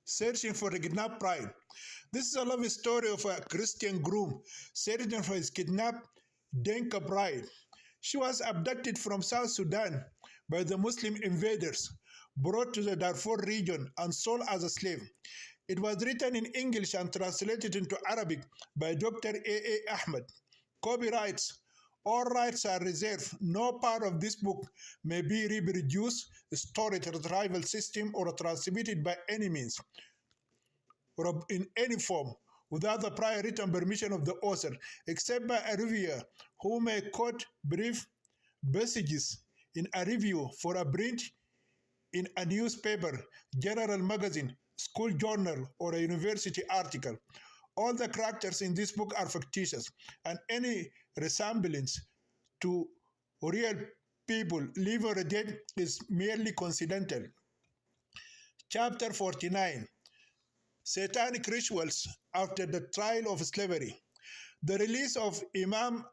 searching for the kidnapped bride. This is a love story of a Christian groom searching for his kidnapped Denka bride. She was abducted from South Sudan by the Muslim invaders, brought to the Darfur region, and sold as a slave. It was written in English and translated into Arabic by Dr. A. Ahmed. Copyrights. All rights are reserved. No part of this book may be reproduced, stored, retrieval system, or transmitted by any means or in any form without the prior written permission of the author, except by a reviewer who may quote brief passages in a review for a print in a newspaper, general magazine, school journal, or a university article. All the characters in this book are fictitious, and any resemblance to real people, live or dead, is merely coincidental. Chapter 49. Satanic Rituals After the Trial of Slavery. The release of Imam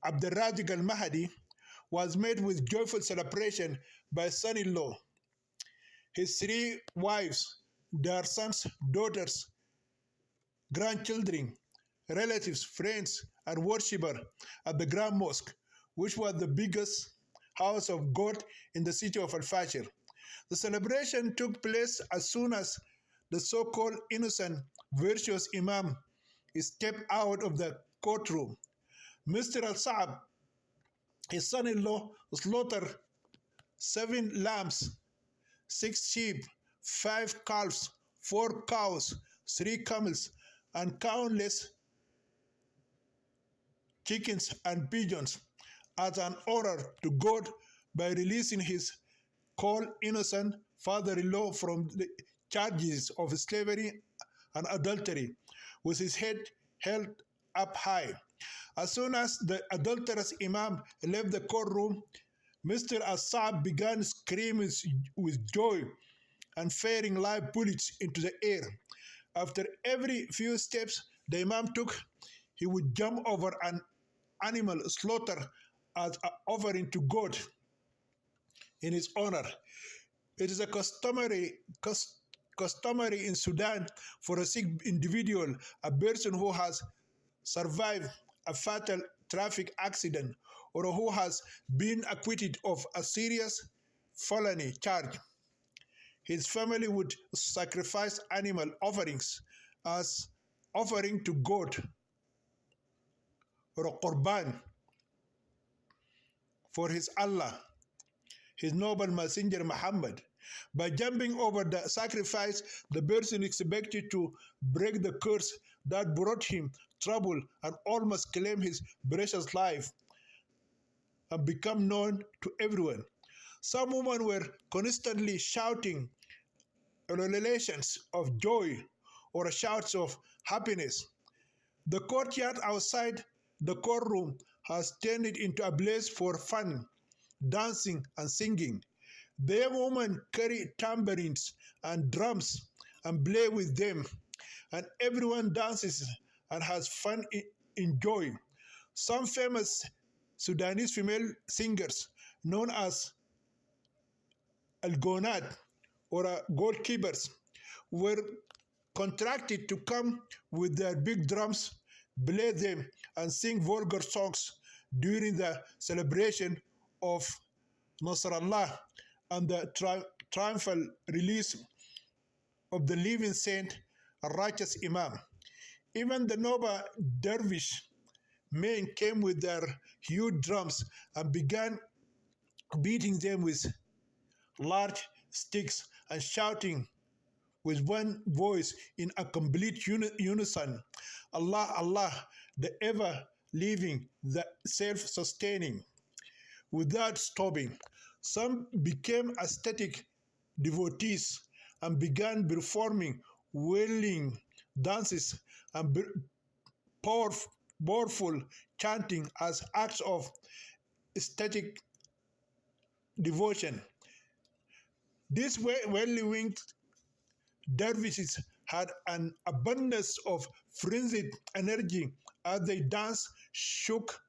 Abducted al-Mahdi was met with joyful celebration by son-in-law, his 3 wives, their sons, daughters, grandchildren, relatives, friends, and worshippers at the Grand Mosque, which was the biggest house of God in the city of Al-Fashir. The celebration took place as soon as the so-called innocent, virtuous Imam stepped out of the courtroom. Mr. Al-Sa'ab, his son-in-law, slaughtered 7 lambs, 6 sheep, 5 calves, 4 cows, 3 camels, and countless chickens and pigeons as an honor to God by releasing his called innocent father-in-law from the charges of slavery and adultery, with his head held up high. As soon as the adulterous Imam left the courtroom, Mr. Assad began screaming with joy and firing live bullets into the air. After every few steps the Imam took, he would jump over an animal slaughtered as an offering to God in his honor. It is a customary in Sudan for a sick individual, a person who has survived a fatal traffic accident or who has been acquitted of a serious felony charge. His family would sacrifice animal offerings as offering to God or a qurban for his Allah, his noble messenger Muhammad. By jumping over the sacrifice, the person is expected to break the curse that brought him trouble and almost claim his precious life and become known to everyone. Some women were constantly shouting ululations of joy or shouts of happiness. The courtyard outside the courtroom has turned into a place for fun, dancing, and singing. The young women carry tambourines and drums and play with them, and everyone dances and has fun in joy. Some famous Sudanese female singers, known as Algonat or goalkeepers, were contracted to come with their big drums, play them, and sing vulgar songs during the celebration of Nasrallah and the triumphal release of the living saint and righteous Imam. Even the noble dervish men came with their huge drums and began beating them with large sticks and shouting with one voice in a complete unison, Allah, Allah, the ever-living, the self-sustaining, without stopping. Some became ecstatic devotees and began performing wailing dances and powerful chanting as acts of ecstatic devotion. These well-winged dervishes had an abundance of frenzied energy as they danced, shook,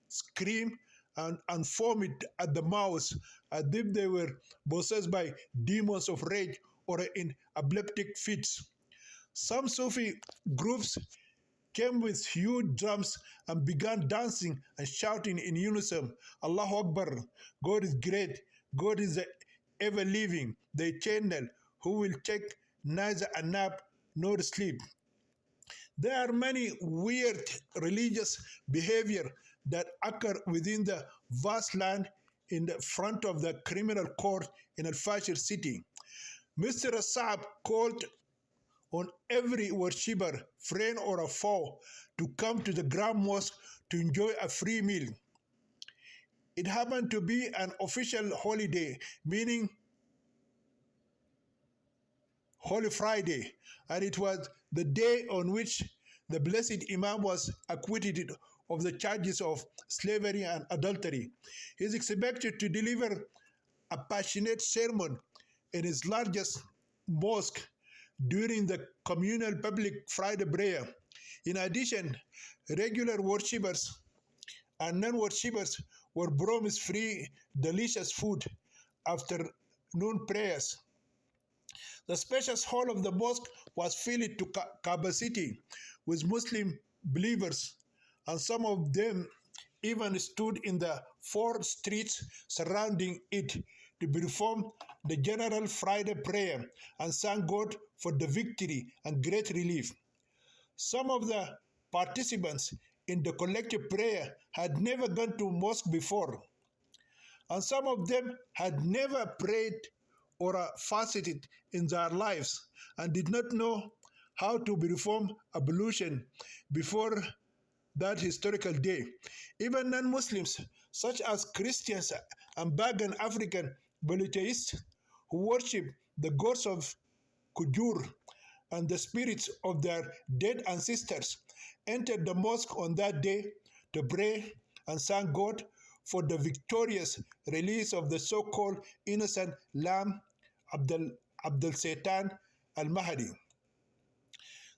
screamed, and foamed at the mouth as if they were possessed by demons of rage or in epileptic fits. Some Sufi groups came with huge drums and began dancing and shouting in unison, Allahu Akbar, God is great, God is ever living, the eternal, who will take neither a nap nor sleep. There are many weird religious behavior that occur within the vast land in the front of the criminal court in Al-Fashir city. Mr. Saab called on every worshipper, friend or a foe, to come to the Grand Mosque to enjoy a free meal. It happened to be an official holiday, meaning Holy Friday, and it was the day on which the blessed Imam was acquitted of the charges of slavery and adultery. He is expected to deliver a passionate sermon in his largest mosque during the communal public Friday prayer. In addition, regular worshippers and non-worshippers were promised free, delicious food after noon prayers. The spacious hall of the mosque was filled to capacity with Muslim believers, and some of them even stood in the four streets surrounding it to perform the general Friday prayer and thank God for the victory and great relief. Some of the participants in the collective prayer had never gone to mosque before, and some of them had never prayed or fasted in their lives and did not know how to perform ablution before that historical day. Even non-Muslims, such as Christians and pagan African polytheists who worship the gods of Kujur and the spirits of their dead ancestors, entered the mosque on that day to pray and thank God for the victorious release of the so-called innocent lamb Abdul Satan al-Mahdi.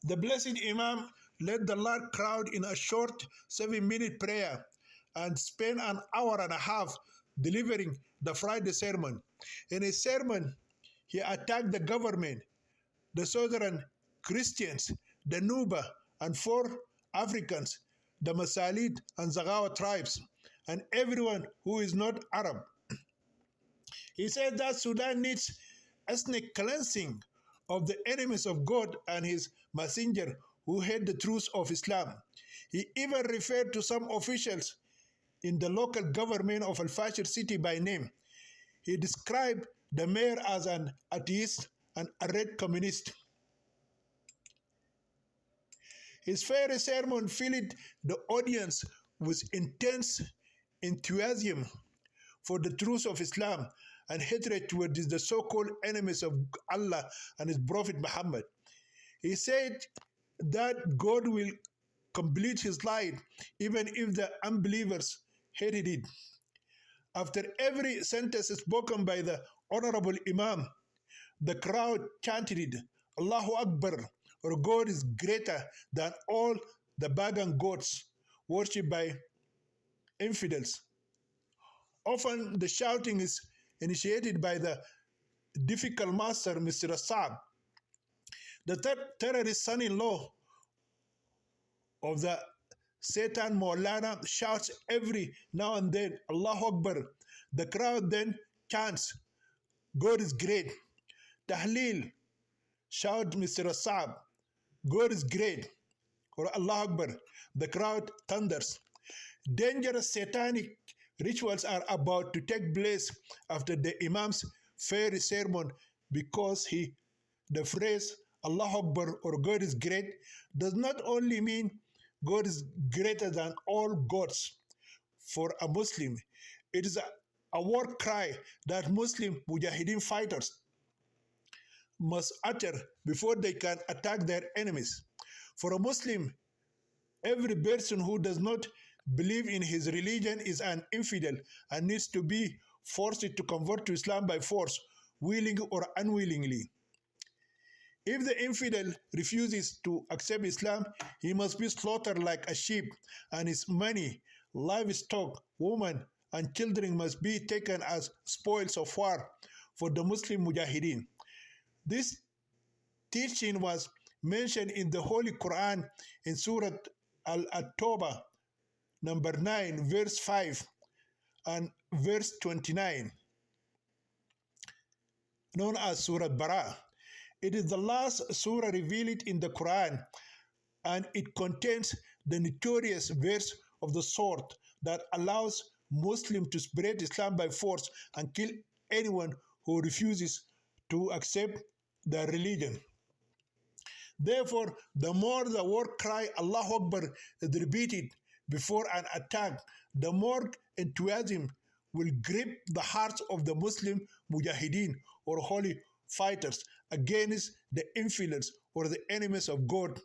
The blessed Imam led the large crowd in a short 7-minute prayer and spent an hour and a half delivering the Friday sermon. In his sermon, he attacked the government, the southern Christians, the Nuba and 4 Africans, the Masalid and Zagawa tribes, and everyone who is not Arab. He said that Sudan needs ethnic cleansing of the enemies of God and his messenger who hate the truth of Islam. He even referred to some officials in the local government of Al-Fashir city by name. He described the mayor as an atheist and a red communist. His fiery sermon filled the audience with intense enthusiasm for the truth of Islam and hatred towards the so-called enemies of Allah and his Prophet Muhammad. He said that God will complete his light even if the unbelievers hated it. After every sentence spoken by the Honorable Imam, the crowd chanted, Allahu Akbar, or God is greater than all the pagan gods worshipped by infidels. Often the shouting is initiated by the difficult master, Mr. Saab. The terrorist son-in-law of the Satan Maulana shouts every now and then, Allahu Akbar. The crowd then chants, God is great. Tahleel, shout Mr. Saab, God is great. Or Allah Akbar. The crowd thunders. Dangerous satanic rituals are about to take place after the Imam's fiery sermon because the phrase Allah Akbar or God is great does not only mean God is greater than all gods for a Muslim. It is a war cry that Muslim Mujahideen fighters must utter before they can attack their enemies. For a Muslim, every person who does not believe in his religion is an infidel and needs to be forced to convert to Islam by force, willingly or unwillingly. If the infidel refuses to accept Islam, he must be slaughtered like a sheep, and his money, livestock, women, and children must be taken as spoils of war for the Muslim Mujahideen. This teaching was mentioned in the Holy Quran in Surah Al-Tawbah, number 9, verse 5 and verse 29, known as Surah Bara. It is the last surah revealed in the Quran, and it contains the notorious verse of the sword that allows Muslims to spread Islam by force and kill anyone who refuses to accept their religion. Therefore, the more the war cry Allahu Akbar is repeated before an attack, the more enthusiasm will grip the hearts of the Muslim mujahideen or holy fighters against the infidels or the enemies of God,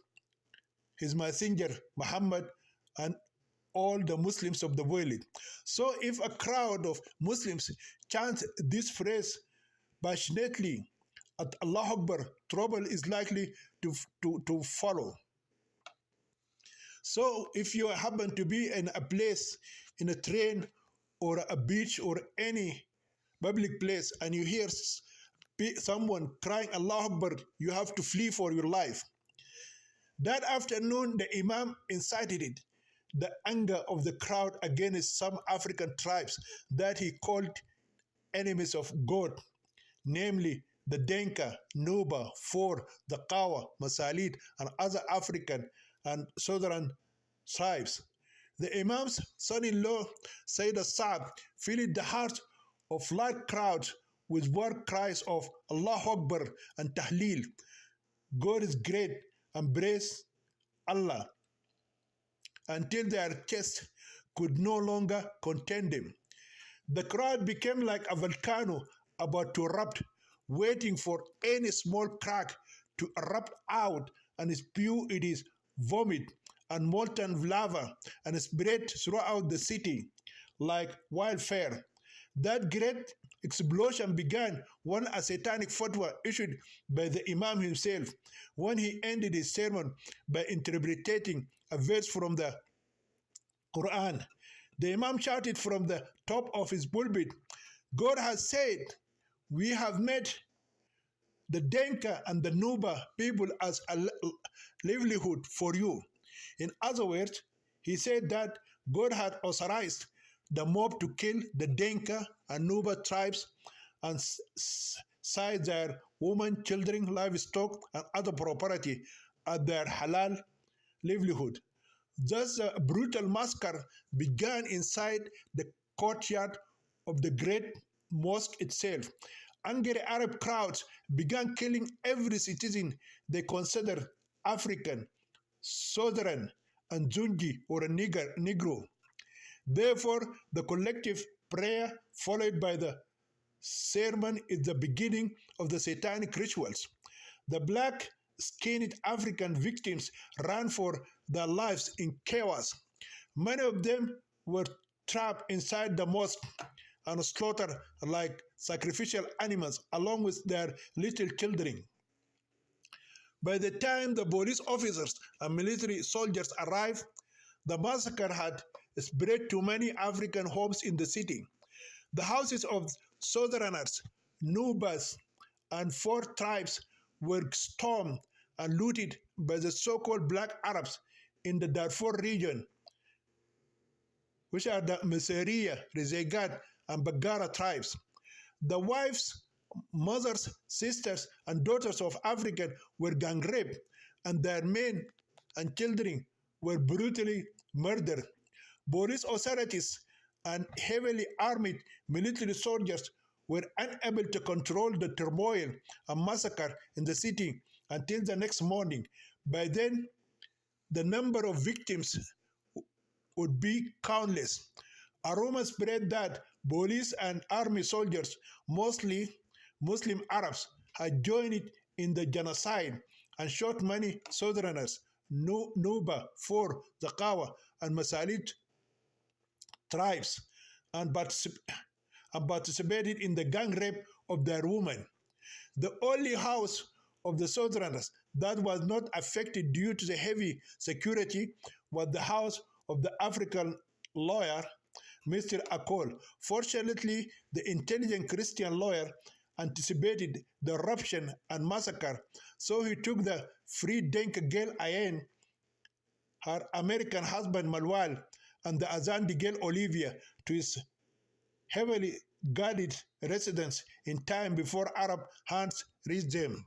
His Messenger Muhammad, and all the Muslims of the world. So if a crowd of Muslims chant this phrase passionately at Allah Akbar, trouble is likely to follow. So if you happen to be in a place, in a train or a beach or any public place, and you hear someone crying Allah Akbar, you have to flee for your life. That afternoon, the Imam incited the anger of the crowd against some African tribes that he called enemies of God, namely the Denka, Nuba, Fore, the Kawa, Masalit, and other African and southern tribes. The Imam's son-in-law, Sayyid Sa'd, filled the hearts of large crowds with war cries of Allahu Akbar and Tahleel. God is great, and praise Allah, until their chests could no longer contain them. The crowd became like a volcano about to erupt, waiting for any small crack to erupt out and spew its vomit and molten lava and spread throughout the city like wildfire. That great explosion began when a satanic fatwa issued by the Imam himself, when he ended his sermon by interpreting a verse from the Quran. The Imam shouted from the top of his pulpit, God has said, we have made the Denka and the Nuba people as a livelihood for you. In other words, he said that God had authorized the mob to kill the Denka and Nuba tribes and seize their women, children, livestock, and other property as their halal livelihood. Thus, a brutal massacre began inside the courtyard of the great mosque itself. Angry Arab crowds began killing every citizen they considered African, Southern, and Zungi or a Negro. Therefore, the collective prayer followed by the sermon is the beginning of the satanic rituals. The black-skinned African victims ran for their lives in chaos. Many of them were trapped inside the mosque and slaughtered like sacrificial animals along with their little children. By the time the police officers and military soldiers arrived, the massacre had spread to many African homes in the city. The houses of Southerners, Nubas, and Fore tribes were stormed and looted by the so-called Black Arabs in the Darfur region, which are the Meseriya, Rezegat, and Bagara tribes. The wives, mothers, sisters, and daughters of Africans were gang raped, and their men and children were brutally murdered. Police authorities and heavily armed military soldiers were unable to control the turmoil and massacre in the city until the next morning. By then, the number of victims would be countless. A rumor spread that police and army soldiers, mostly Muslim Arabs, had joined in the genocide and shot many Southerners, Nuba, Fore, Zakawa, and Masalit tribes, and participated in the gang rape of their women. The only house of the Southerners that was not affected due to the heavy security was the house of the African lawyer, Mr. Akol. Fortunately, the intelligent Christian lawyer anticipated the eruption and massacre, so he took the free Denka girl Ayen, her American husband Malwal, and the Azandi girl Olivia to his heavily guarded residence in time before Arab hands reached them.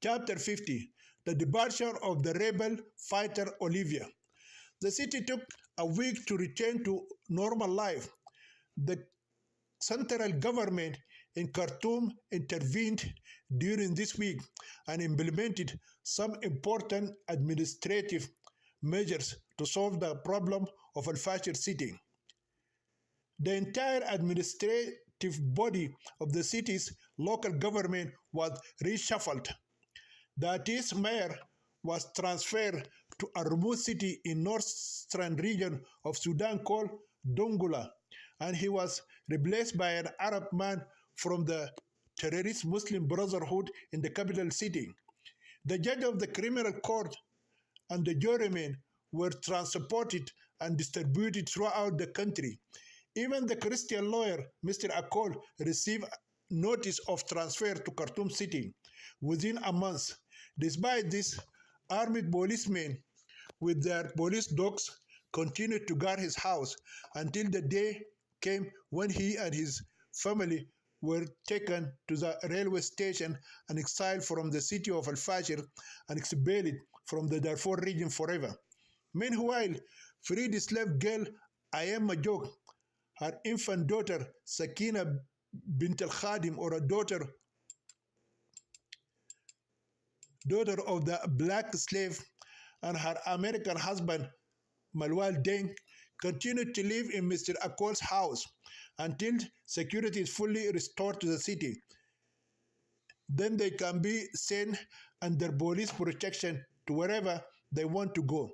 Chapter 50. The departure of the rebel fighter Olivia. The city took a week to return to normal life. The central government in Khartoum intervened during this week and implemented some important administrative measures to solve the problem of Al-Fashir city. The entire administrative body of the city's local government was reshuffled. The Addis mayor was transferred to a remote city in northern region of Sudan called Dongula, and he was replaced by an Arab man from the terrorist Muslim Brotherhood in the capital city. The judge of the criminal court and the jurymen were transported and distributed throughout the country. Even the Christian lawyer, Mr. Akol, received notice of transfer to Khartoum city within a month. Despite this, armed policemen with their police dogs continued to guard his house until the day came when he and his family were taken to the railway station and exiled from the city of Al-Fashir and expelled from the Darfur region forever. Meanwhile, freed slave girl Ayem Majok, her infant daughter Sakina bint al-Khadim, or a daughter of the black slave, and her American husband Malwal Deng continued to live in Mr. Akol's house until security is fully restored to the city. Then they can be sent under police protection to wherever they want to go.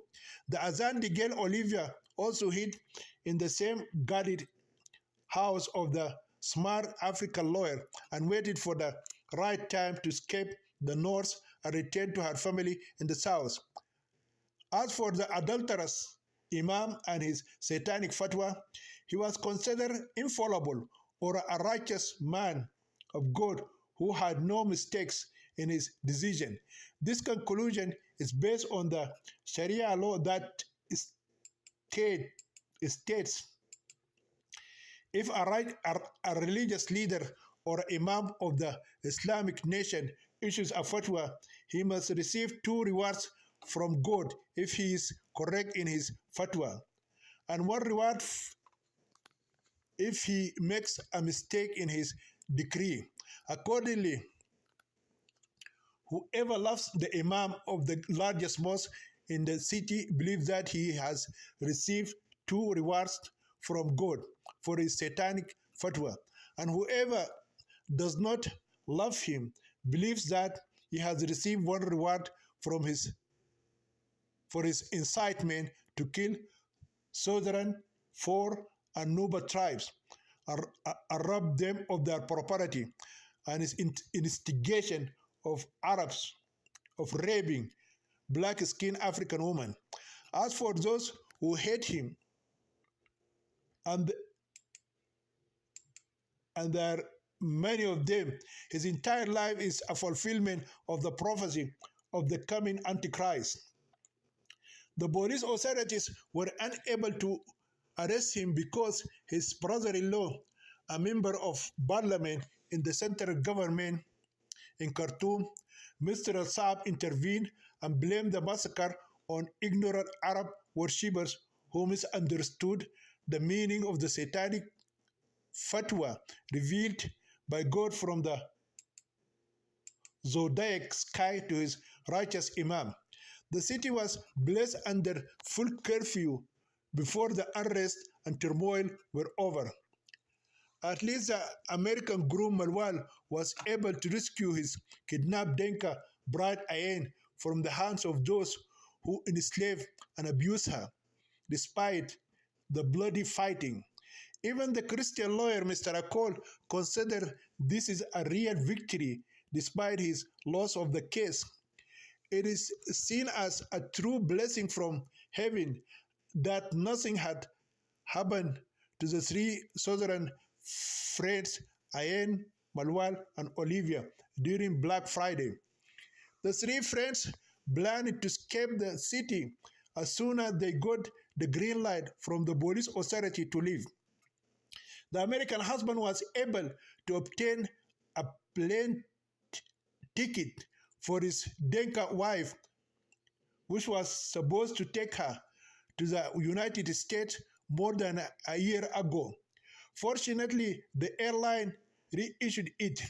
The Azandi girl Olivia also hid in the same guarded house of the smart African lawyer and waited for the right time to escape the north and return to her family in the south. As for the adulterous Imam and his satanic fatwa, he was considered infallible or a righteous man of God who had no mistakes in his decision. This conclusion is based on the Sharia law that states if a religious leader or imam of the Islamic nation issues a fatwa, he must receive 2 rewards from God if he is correct in his fatwa, and 1 reward if he makes a mistake in his decree. Accordingly, whoever loves the imam of the largest mosque in the city believes that he has received 2 rewards from God for his satanic fatwa, and whoever does not love him believes that he has received 1 reward from for his incitement to kill Southern, 4, and Nuba tribes, and rob them of their property, and his instigation of Arabs of raping black-skinned African women. As for those who hate him, and there are many of them, his entire life is a fulfillment of the prophecy of the coming Antichrist. The police authorities were unable to arrest him because his brother-in-law, a member of parliament in the central government in Khartoum, Mr. Al-Saab, intervened and blamed the massacre on ignorant Arab worshippers who misunderstood the meaning of the satanic fatwa revealed by God from the zodiac sky to his righteous imam. The city was placed under full curfew before the unrest and turmoil were over. At least the American groom Malwal was able to rescue his kidnapped Denka bride Ayen from the hands of those who enslaved and abused her, despite the bloody fighting. Even the Christian lawyer, Mr. Akol, considered this is a real victory despite his loss of the case. It is seen as a true blessing from heaven that nothing had happened to the 3 southern friends Ayen, Malwal, and Olivia during Black Friday. The three friends planned to escape the city as soon as they got the green light from the police authority to leave. The American husband was able to obtain a plane ticket for his Denka wife, which was supposed to take her to the United States more than a year ago. Fortunately, the airline reissued it.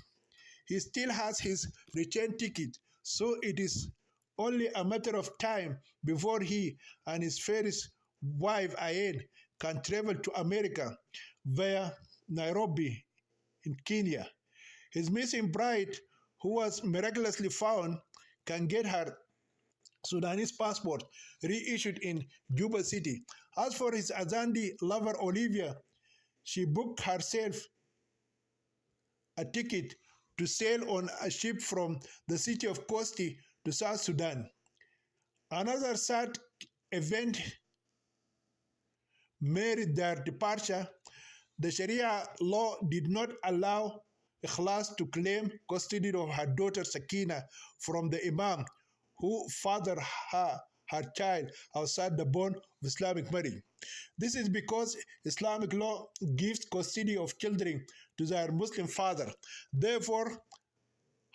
He still has his return ticket, so it is only a matter of time before he and his first wife, Ayen, can travel to America via Nairobi in Kenya. His missing bride, who was miraculously found, can get her Sudanese passport reissued in Juba City. As for his Azandi lover, Olivia, she booked herself a ticket to sail on a ship from the city of Kosti to South Sudan. Another sad event made their departure. The Sharia law did not allow Ikhlas to claim custody of her daughter Sakina from the Imam who fathered her child outside the bond of Islamic marriage. This is because Islamic law gives custody of children to their Muslim father. Therefore,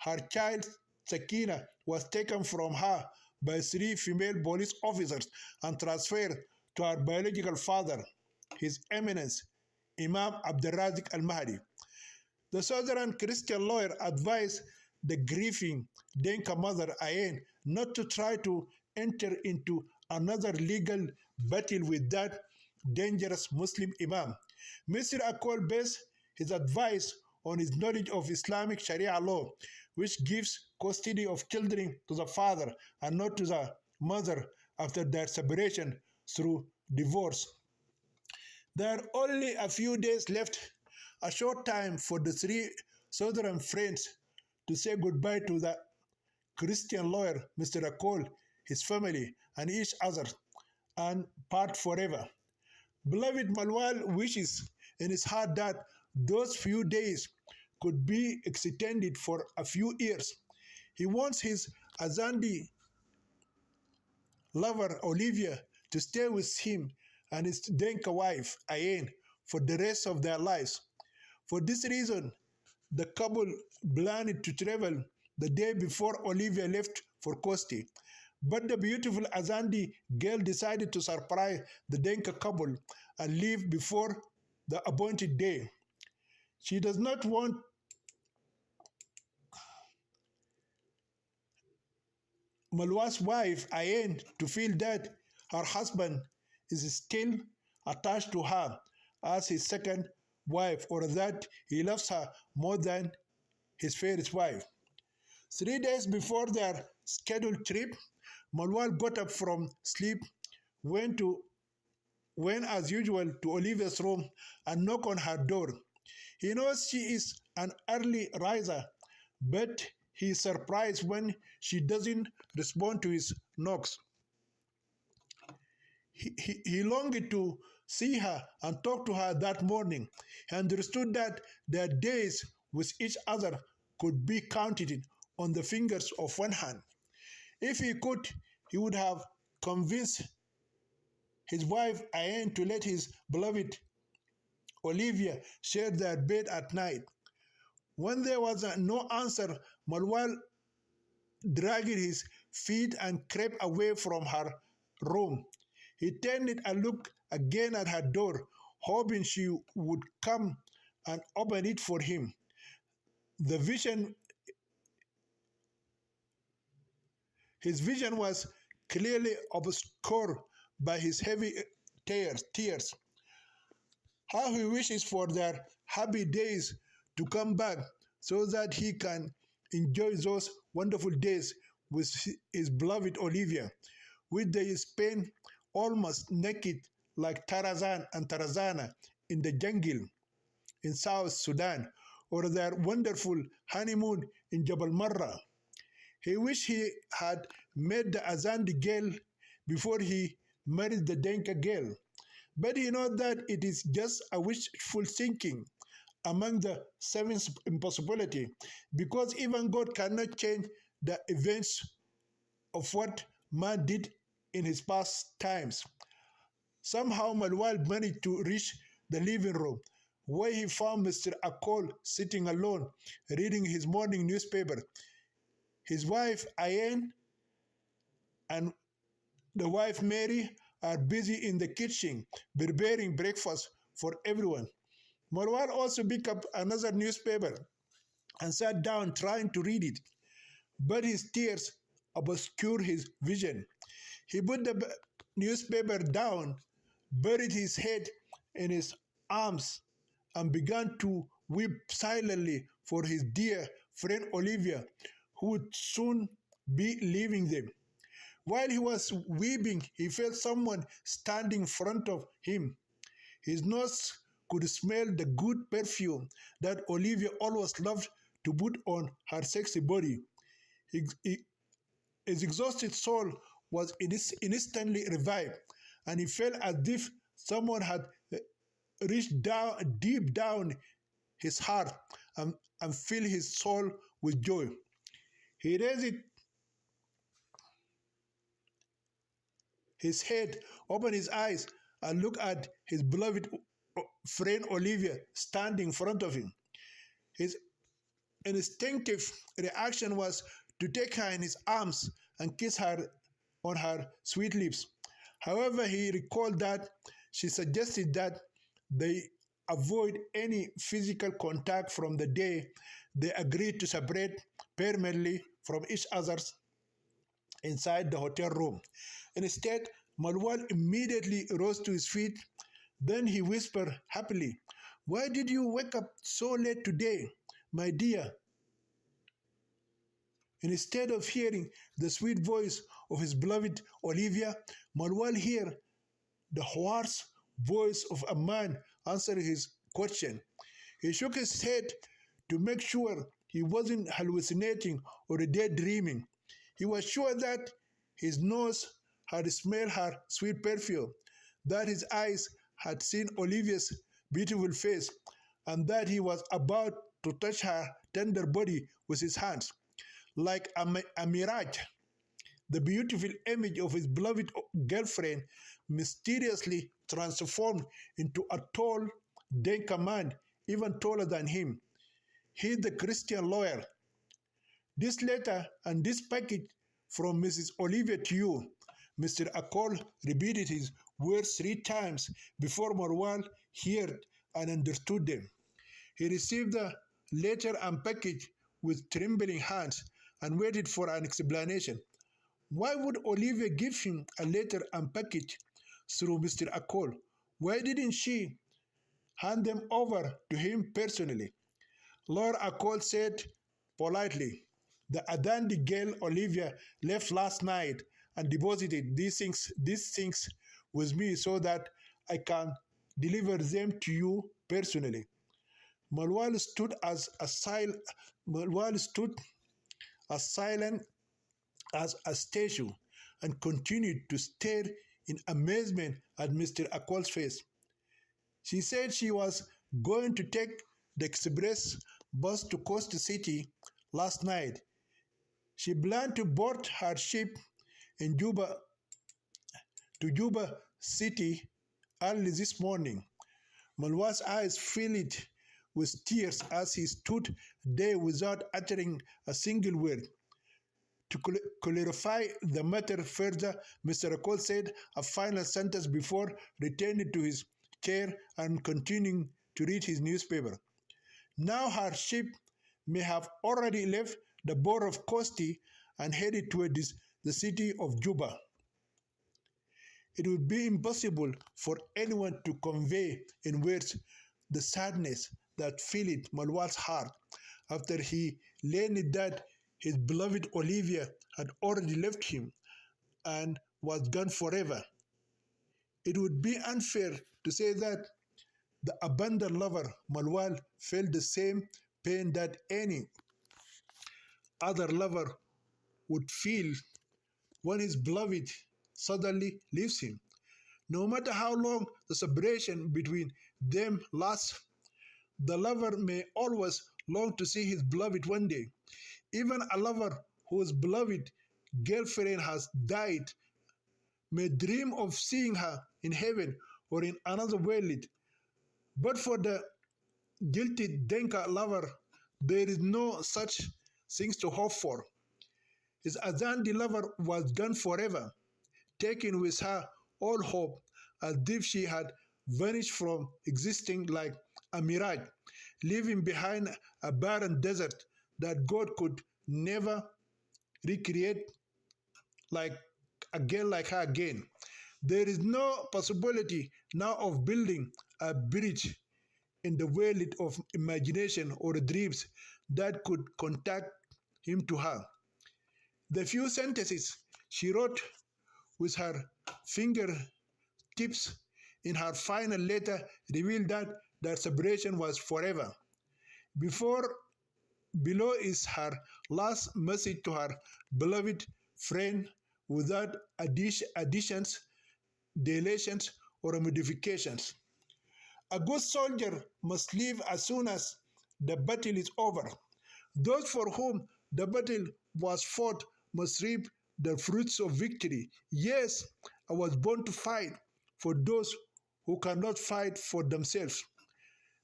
her child Sakina was taken from her by three female police officers and transferred to her biological father, His Eminence, Imam Abdurrazik al-Mahdi. The Southern Christian lawyer advised the grieving Denka mother Ayen not to try to enter into another legal battle with that dangerous Muslim Imam. Mr. Akol based his advice on his knowledge of Islamic Sharia law, which gives custody of children to the father and not to the mother after their separation through divorce. There are only a few days left, a short time for the three southern friends to say goodbye to the Christian lawyer, Mr. Akol, his family, and each other, and part forever. Beloved Malwal wishes in his heart that those few days could be extended for a few years. He wants his Azandi lover, Olivia, to stay with him and his Denka wife, Ayen, for the rest of their lives. For this reason, the couple planned to travel the day before Olivia left for Kosti. But the beautiful Azandi girl decided to surprise the Denka couple and leave before the appointed day. She does not want Malwa's wife, Ayen, to feel that her husband is still attached to her as his second wife, or that he loves her more than his first wife. 3 days before their scheduled trip, Malwal got up from sleep, went as usual to Olivia's room and knocked on her door. He knows she is an early riser, but he is surprised when she doesn't respond to his knocks. He longed to see her and talk to her that morning. He understood that their days with each other could be counted on the fingers of one hand. If he could, he would have convinced his wife Ayen to let his beloved Olivia share their bed at night. When there was no answer, Malwal dragged his feet and crept away from her room. He turned it and looked again at her door, hoping she would come and open it for him. His vision was clearly obscured by his heavy tears. How he wishes for their happy days to come back so that he can enjoy those wonderful days with his beloved Olivia, which they spent almost naked like Tarzan and Tarzana in the jungle in South Sudan, or their wonderful honeymoon in Jabal Marra. He wished he had met the Azandi girl before he married the Denka girl. But he knows that it is just a wishful thinking, among the seven impossibility, because even God cannot change the events of what man did in his past times. Somehow Malwal managed to reach the living room, where he found Mr. Akol sitting alone, reading his morning newspaper. His wife Ayen and the wife Mary are busy in the kitchen preparing breakfast for everyone. Marwan also picked up another newspaper and sat down trying to read it, but his tears obscured his vision. He put the newspaper down, buried his head in his arms, and began to weep silently for his dear friend Olivia, who would soon be leaving them. While he was weeping, he felt someone standing in front of him. His nose could smell the good perfume that Olivia always loved to put on her sexy body. His exhausted soul was instantly revived, and he felt as if someone had reached down deep down his heart and filled his soul with joy. He raised his head, opened his eyes, and looked at his beloved friend Olivia standing in front of him. His instinctive reaction was to take her in his arms and kiss her on her sweet lips. However, he recalled that she suggested that they avoid any physical contact from the day they agreed to separate permanently from each other inside the hotel room. Instead, Marwan immediately rose to his feet. Then he whispered happily, "Why did you wake up so late today, my dear?" Instead of hearing the sweet voice of his beloved Olivia, Marwan heard the hoarse voice of a man answering his question. He shook his head to make sure he wasn't hallucinating or daydreaming. He was sure that his nose had smelled her sweet perfume, that his eyes had seen Olivia's beautiful face, and that he was about to touch her tender body with his hands. Like a mirage, the beautiful image of his beloved girlfriend mysteriously transformed into a tall, Denka man, even taller than him. He, the Christian lawyer. "This letter and this package from Mrs. Olivia to you." Mr. Akol repeated his words 3 times before Marwan heard and understood them. He received the letter and package with trembling hands and waited for an explanation. Why would Olivia give him a letter and package through Mr. Akol? Why didn't she hand them over to him personally? Lord Akol said politely, "The Adandi girl Olivia left last night and deposited these things with me so that I can deliver them to you personally." Malwal stood as silent as a statue and continued to stare in amazement at Mr. Akol's face. She said she was going to take the express bus to Coast City last night. She planned to board her ship in Juba City early this morning. Malwa's eyes filled with tears as he stood there without uttering a single word. To clarify the matter further, Mr. Akol said a final sentence before returning to his chair and continuing to read his newspaper. Now her ship may have already left the port of Kosti and headed toward the city of Juba. It would be impossible for anyone to convey in words the sadness that filled Malwal's heart after he learned that his beloved Olivia had already left him and was gone forever. It would be unfair to say that the abandoned lover, Malwal, felt the same pain that any other lover would feel when his beloved suddenly leaves him. No matter how long the separation between them lasts, The lover may always long to see his beloved one day. Even a lover whose beloved girlfriend has died may dream of seeing her in heaven or in another world. But for the guilty Denka lover, there is no such things to hope for. His Azandi lover was gone forever, taking with her all hope, as if she had vanished from existing like a mirage, leaving behind a barren desert that God could never recreate like a girl like her again. There is no possibility now of building a bridge in the world of imagination or dreams that could contact him to her. The few sentences she wrote with her fingertips in her final letter revealed that their separation was forever. Below is her last message to her beloved friend without additions, deletions, or modifications. A good soldier must leave as soon as the battle is over. Those for whom the battle was fought must reap the fruits of victory. Yes, I was born to fight for those who cannot fight for themselves.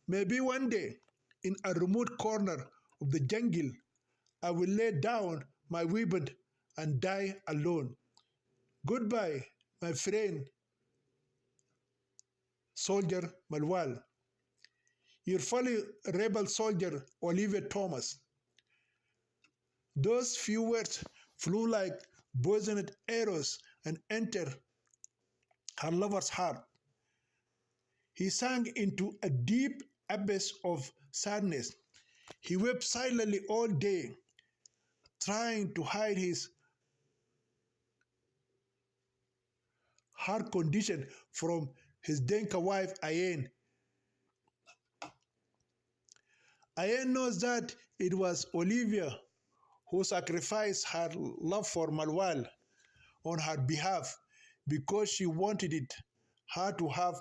Maybe one day, in a remote corner of the jungle, I will lay down my weapon and die alone. Goodbye, my friend, soldier Malwal. Your fellow rebel soldier, Oliver Thomas. Those few words flew like poisoned arrows and entered her lover's heart. He sank into a deep abyss of sadness. He wept silently all day, trying to hide his heart condition from his Denka wife, Ayen. Ayen knows that it was Olivia who sacrificed her love for Malwal on her behalf because she wanted her to have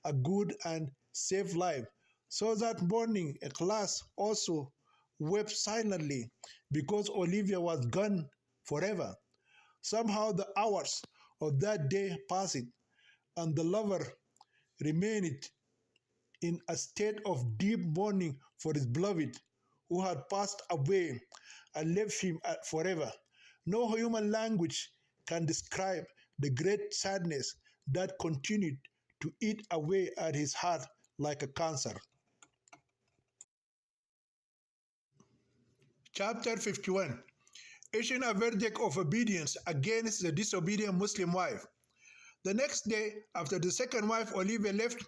a good and safe life. So that morning, a class also wept silently because Olivia was gone forever. Somehow the hours of that day passed, and the lover remained in a state of deep mourning for his beloved, who had passed away and left him forever. No human language can describe the great sadness that continued to eat away at his heart like a cancer. Chapter 51. Issuing a verdict of obedience against the disobedient Muslim wife. The next day, after the second wife Olivia left,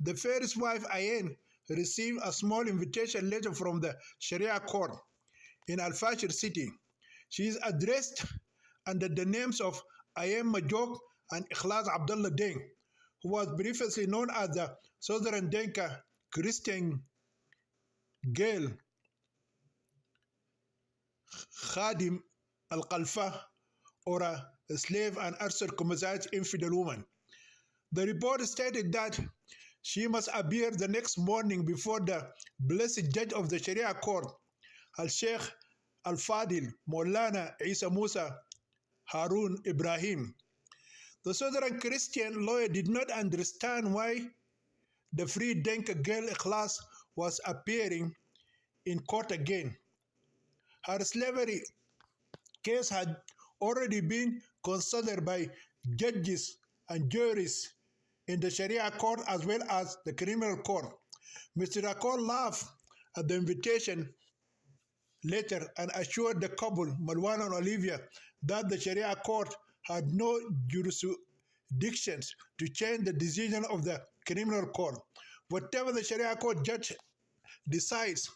the first wife Ayen received a small invitation letter from the Sharia court in Al-Fashir city. She is addressed under the names of Ayen Majok and Ikhlas Abdullah Deng, who was previously known as the Southern Denka Christian girl Khadim al-Qalfa, or a slave and uncircumcised infidel woman. The report stated that she must appear the next morning before the blessed judge of the Sharia court, Al-Sheikh Al-Fadil Maulana Isa Musa Harun Ibrahim. The Southern Christian lawyer did not understand why the free Denka girl class was appearing in court again. Her slavery case had already been considered by judges and juries in the Sharia court as well as the criminal court. Mr. Akol laughed at the invitation letter and assured the couple, Marwan and Olivia, that the Sharia court had no jurisdiction to change the decision of the criminal court. Whatever the Sharia court judge decides,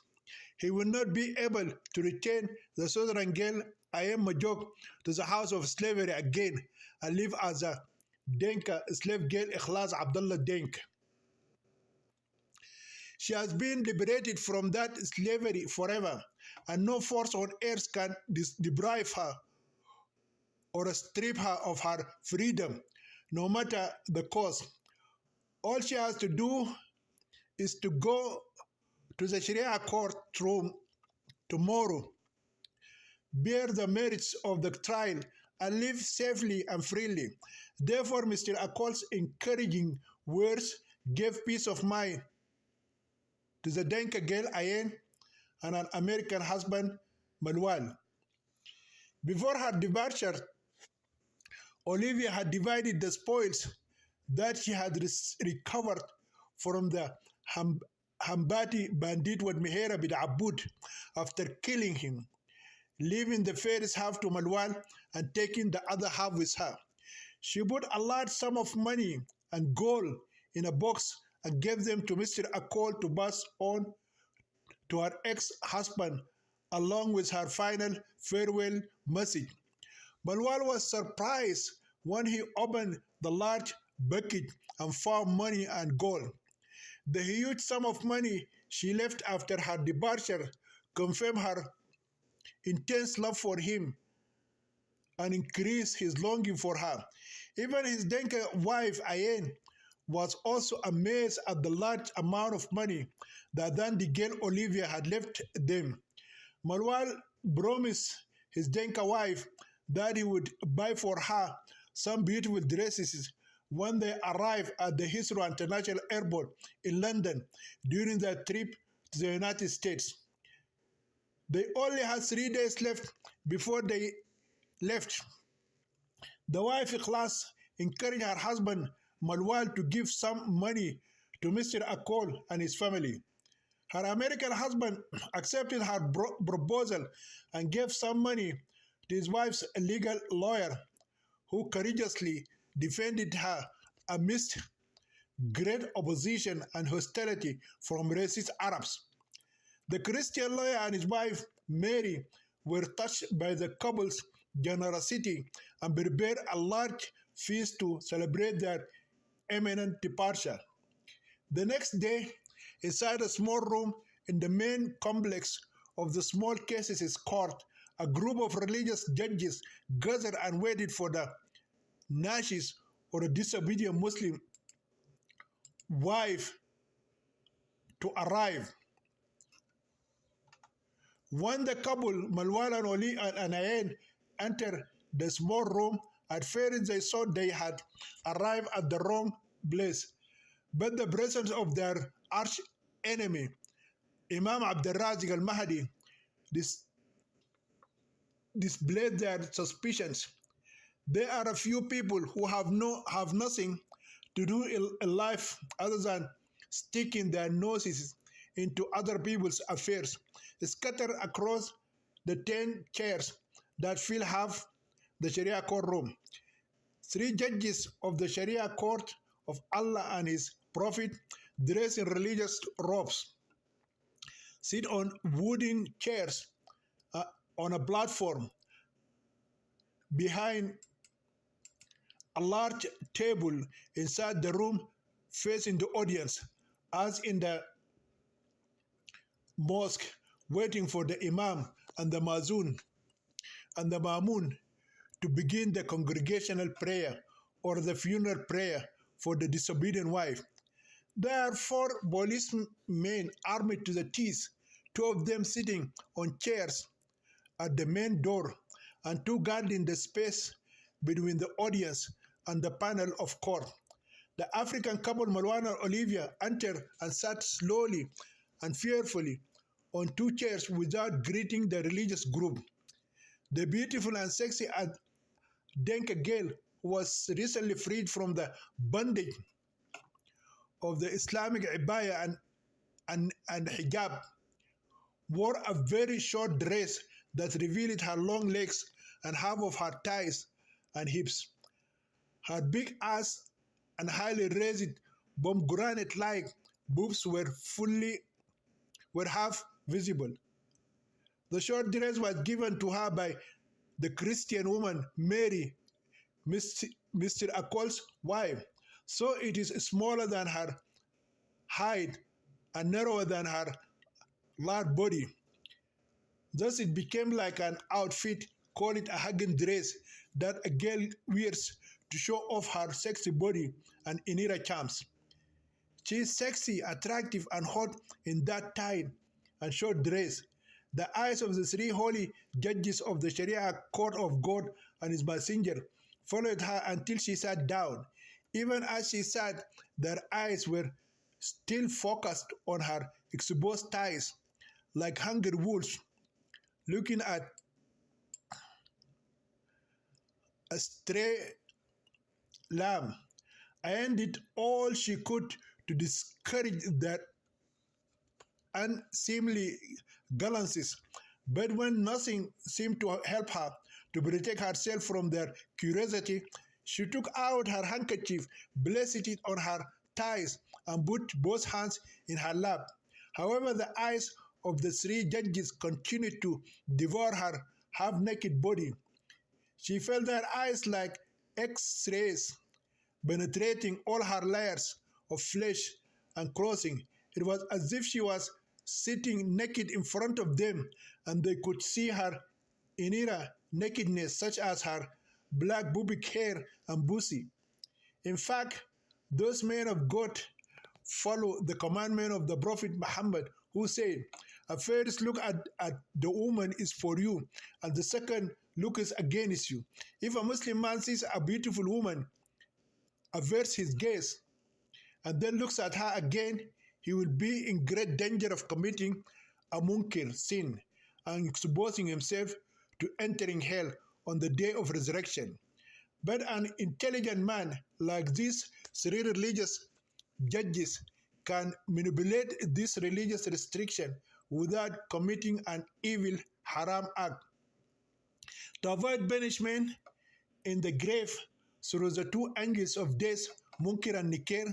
he will not be able to return the Southern girl Ayem Majok to the house of slavery again and live as a Denka slave girl Ikhlas Abdullah Denk. She has been liberated from that slavery forever, and no force on earth can deprive her or strip her of her freedom, no matter the cost. All she has to do is to go to the Sharia court room tomorrow, bear the merits of the trial, and live safely and freely. Therefore, Mr. Akol's encouraging words gave peace of mind to the Denka girl Ayen and an American husband, Manuel. Before her departure, Olivia had divided the spoils that she had recovered from the Hambati bandit with Mihera bin Abud after killing him, leaving the first half to Malwan and taking the other half with her. She put a large sum of money and gold in a box and gave them to Mr. Akol to pass on to her ex-husband along with her final farewell message. Malwan was surprised when he opened the large bucket and found money and gold. The huge sum of money she left after her departure confirmed her intense love for him and increased his longing for her. Even his Denka wife, Ayen, was also amazed at the large amount of money that the girl Olivia had left them. Marwal promised his Denka wife that he would buy for her some beautiful dresses when they arrived at the Heathrow International Airport in London during their trip to the United States. They only had 3 days left before they left. The wife class encouraged her husband Malwal to give some money to Mr. Akol and his family. Her American husband accepted her proposal and gave some money to his wife's legal lawyer, who courageously defended her amidst great opposition and hostility from racist Arabs. The Christian lawyer and his wife, Mary, were touched by the couple's generosity and prepared a large feast to celebrate their imminent departure. The next day, inside a small room in the main complex of the small cases court, a group of religious judges gathered and waited for the Nashis or a disobedient Muslim wife to arrive. When the couple, Malwal and Oli and Ayen, entered the small room, at first they thought they had arrived at the wrong place. But the presence of their arch enemy, Imam Abdurrazik al-Mahdi, displayed their suspicions. There are a few people who have nothing to do in life other than sticking their noses into other people's affairs, scattered across the 10 chairs that fill half the Sharia courtroom. 3 judges of the Sharia court of Allah and His Prophet, dressed in religious robes, sit on wooden chairs on a platform behind a large table inside the room facing the audience, as in the mosque, waiting for the imam and the mazun and the mamun to begin the congregational prayer or the funeral prayer for the disobedient wife. There are 4 policemen armed to the teeth, 2 of them sitting on chairs at the main door, and 2 guarding the space between the audience and the panel of court. The African couple Marwan and Olivia entered and sat slowly and fearfully on 2 chairs without greeting the religious group. The beautiful and sexy Denka girl, who was recently freed from the bondage of the Islamic ibaya and hijab, wore a very short dress that revealed her long legs and half of her thighs and hips. Her big ass and highly raised pomegranate-like boobs were half visible. The short dress was given to her by the Christian woman Mary, Mr. Akol's wife, so it is smaller than her height and narrower than her large body. Thus it became like an outfit, call it a hugging dress, that a girl wears to show off her sexy body and inner charms. She is sexy, attractive, and hot in that tight and short dress. The eyes of the three holy judges of the Sharia court of God and his messenger followed her until she sat down. Even as she sat, their eyes were still focused on her exposed thighs, like hungry wolves looking at a stray lamb. Anne did all she could to discourage their unseemly glances, but when nothing seemed to help her to protect herself from their curiosity, she took out her handkerchief, placed it on her thighs, and put both hands in her lap. However, the eyes of the three judges continued to devour her half-naked body. She felt their eyes like X-rays, penetrating all her layers of flesh and clothing. It was as if she was sitting naked in front of them, and they could see her inner nakedness, such as her black pubic hair and pussy. In fact, those men of God follow the commandment of the Prophet Muhammad, who said, a first look at the woman is for you, and the second look is against you. If a Muslim man sees a beautiful woman, averts his gaze, and then looks at her again, he will be in great danger of committing a munkir sin and exposing himself to entering hell on the day of resurrection. But an intelligent man like these three religious judges can manipulate this religious restriction without committing an evil haram act. To avoid punishment in the grave through the two angels of death, Munkir and Nikir,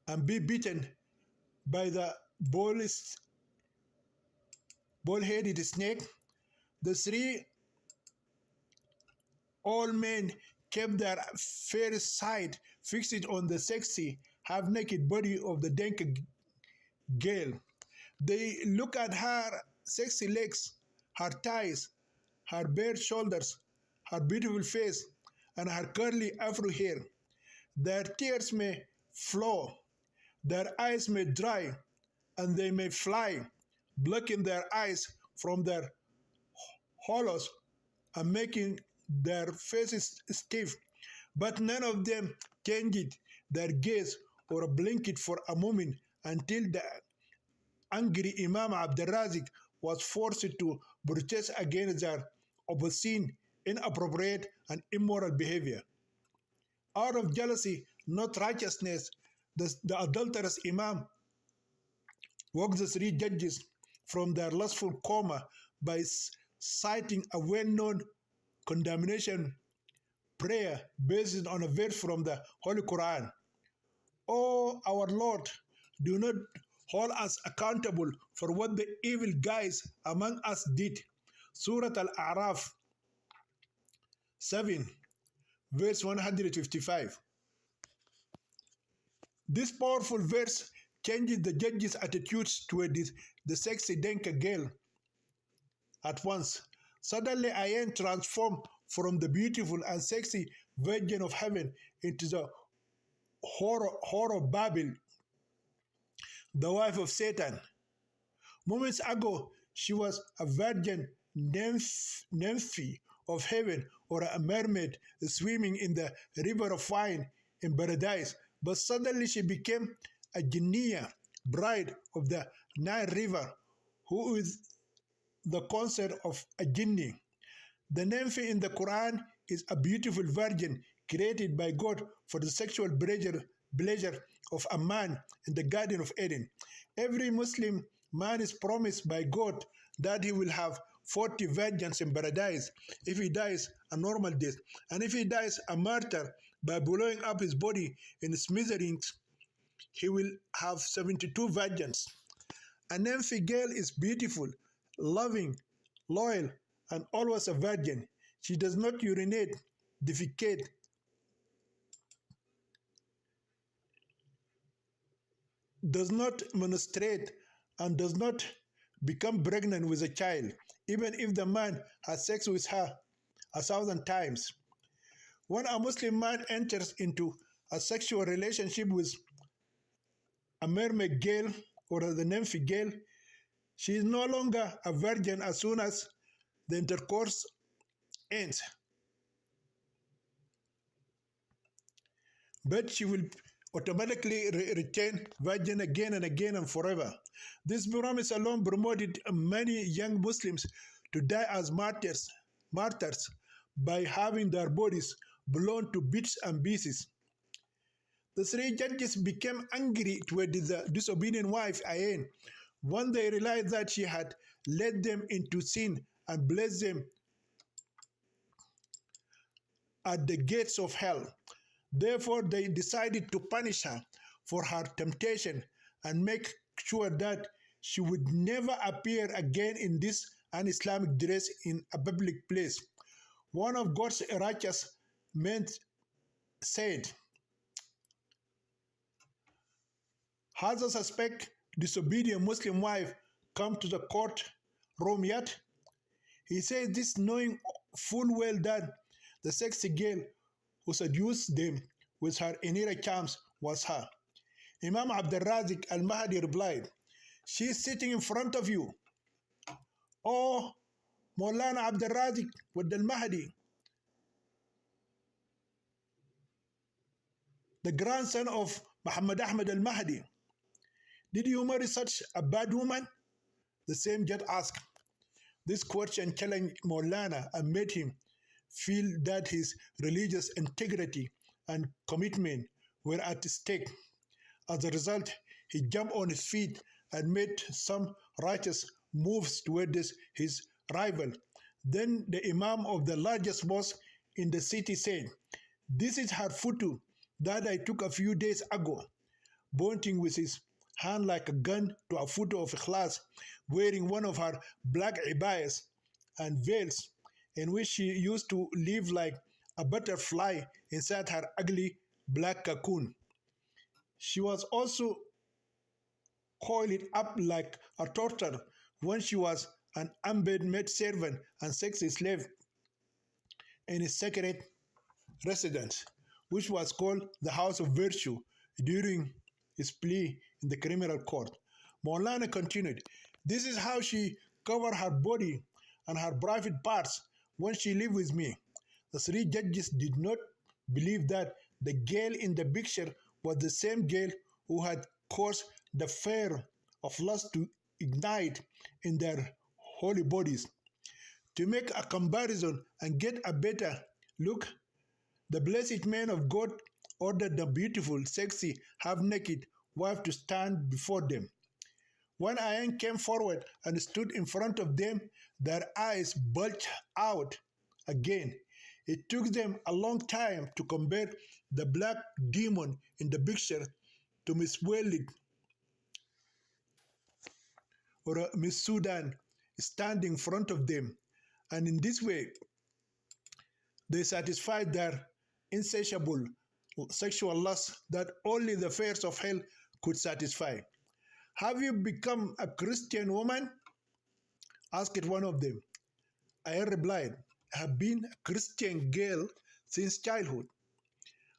and be beaten by the ball-headed snake, the three old men kept their fair sight fixed on the sexy, half-naked body of the Denka girl. They looked at her sexy legs, her thighs, her bare shoulders, her beautiful face, and her curly afro hair. Their tears may flow, their eyes may dry, and they may fly, blocking their eyes from their hollows and making their faces stiff. But none of them changed their gaze or blinked for a moment until the angry Imam Abdurrazik was forced to protest against their obscene, inappropriate, and immoral behavior. Out of jealousy, not righteousness, the adulterous Imam woke the three judges from their lustful coma by citing a well-known condemnation prayer based on a verse from the Holy Quran. Oh, our Lord, do not hold us accountable for what the evil guys among us did. Surah Al-A'raf 7, verse 155. This powerful verse changes the judge's attitudes toward the sexy Denka girl at once. Suddenly, Ayan transformed from the beautiful and sexy virgin of heaven into the horror Babel, the wife of Satan. Moments ago, she was a virgin nymph of heaven, or a mermaid swimming in the river of wine in paradise. But suddenly she became a Jinniya, bride of the Nile River, who is the consort of a Jinni. The nymph in the Quran is a beautiful virgin created by God for the sexual pleasure of a man in the Garden of Eden. Every Muslim man is promised by God that he will have 40 virgins in paradise if he dies a normal death, and if he dies a martyr by blowing up his body in smithereens, he will have 72 virgins. A nymph girl is beautiful, loving, loyal, and always a virgin. She does not urinate, defecate, does not menstruate, and does not become pregnant with a child, even if the man has sex with her 1,000 times. When a Muslim man enters into a sexual relationship with a mermaid girl or the nymph girl, she is no longer a virgin as soon as the intercourse ends, but she will automatically retain virgin again and again and forever. This promise alone promoted many young Muslims to die as martyrs by having their bodies blown to bits and pieces. The three judges became angry toward the disobedient wife Ayn when they realized that she had led them into sin and blessed them at the gates of hell. Therefore, they decided to punish her for her temptation and make sure that she would never appear again in this un-Islamic dress in a public place. One of God's righteous men said, "Has a suspect disobedient Muslim wife come to the court room yet?" He said this knowing full well that the sexy girl who seduced them with her inherent charms was her. Imam Abdul Razik al-Mahdi replied, "She is sitting in front of you. Oh, Maulana Abdul Razik with al-Mahdi, the grandson of Muhammad Ahmad al-Mahdi. Did you marry such a bad woman?" The same judge asked. This question challenged Maulana and made him feel that his religious integrity and commitment were at stake. As a result, he jumped on his feet and made some righteous moves towards his rival. Then the Imam of the largest mosque in the city said, "This is her photo that I took a few days ago," pointing with his hand like a gun to a photo of Ikhlas wearing one of her black ibayas and veils, in which she used to live like a butterfly inside her ugly black cocoon. She was also coiled up like a tortoise when she was an unpaid maidservant and sexy slave in his sacred residence, which was called the House of Virtue during his plea in the criminal court. Maulana continued, "This is how she covered her body and her private parts when she lived with me." The three judges did not believe that the girl in the picture was the same girl who had caused the fire of lust to ignite in their holy bodies. To make a comparison and get a better look, the blessed man of God ordered the beautiful, sexy, half-naked wife to stand before them. When Ayan came forward and stood in front of them, their eyes bulged out again. It took them a long time to compare the black demon in the picture to Miss Walid or Miss Sudan standing in front of them, and in this way, they satisfied their insatiable sexual lust that only the fires of hell could satisfy. "Have you become a Christian woman?" asked one of them. I replied, "I have been a Christian girl since childhood."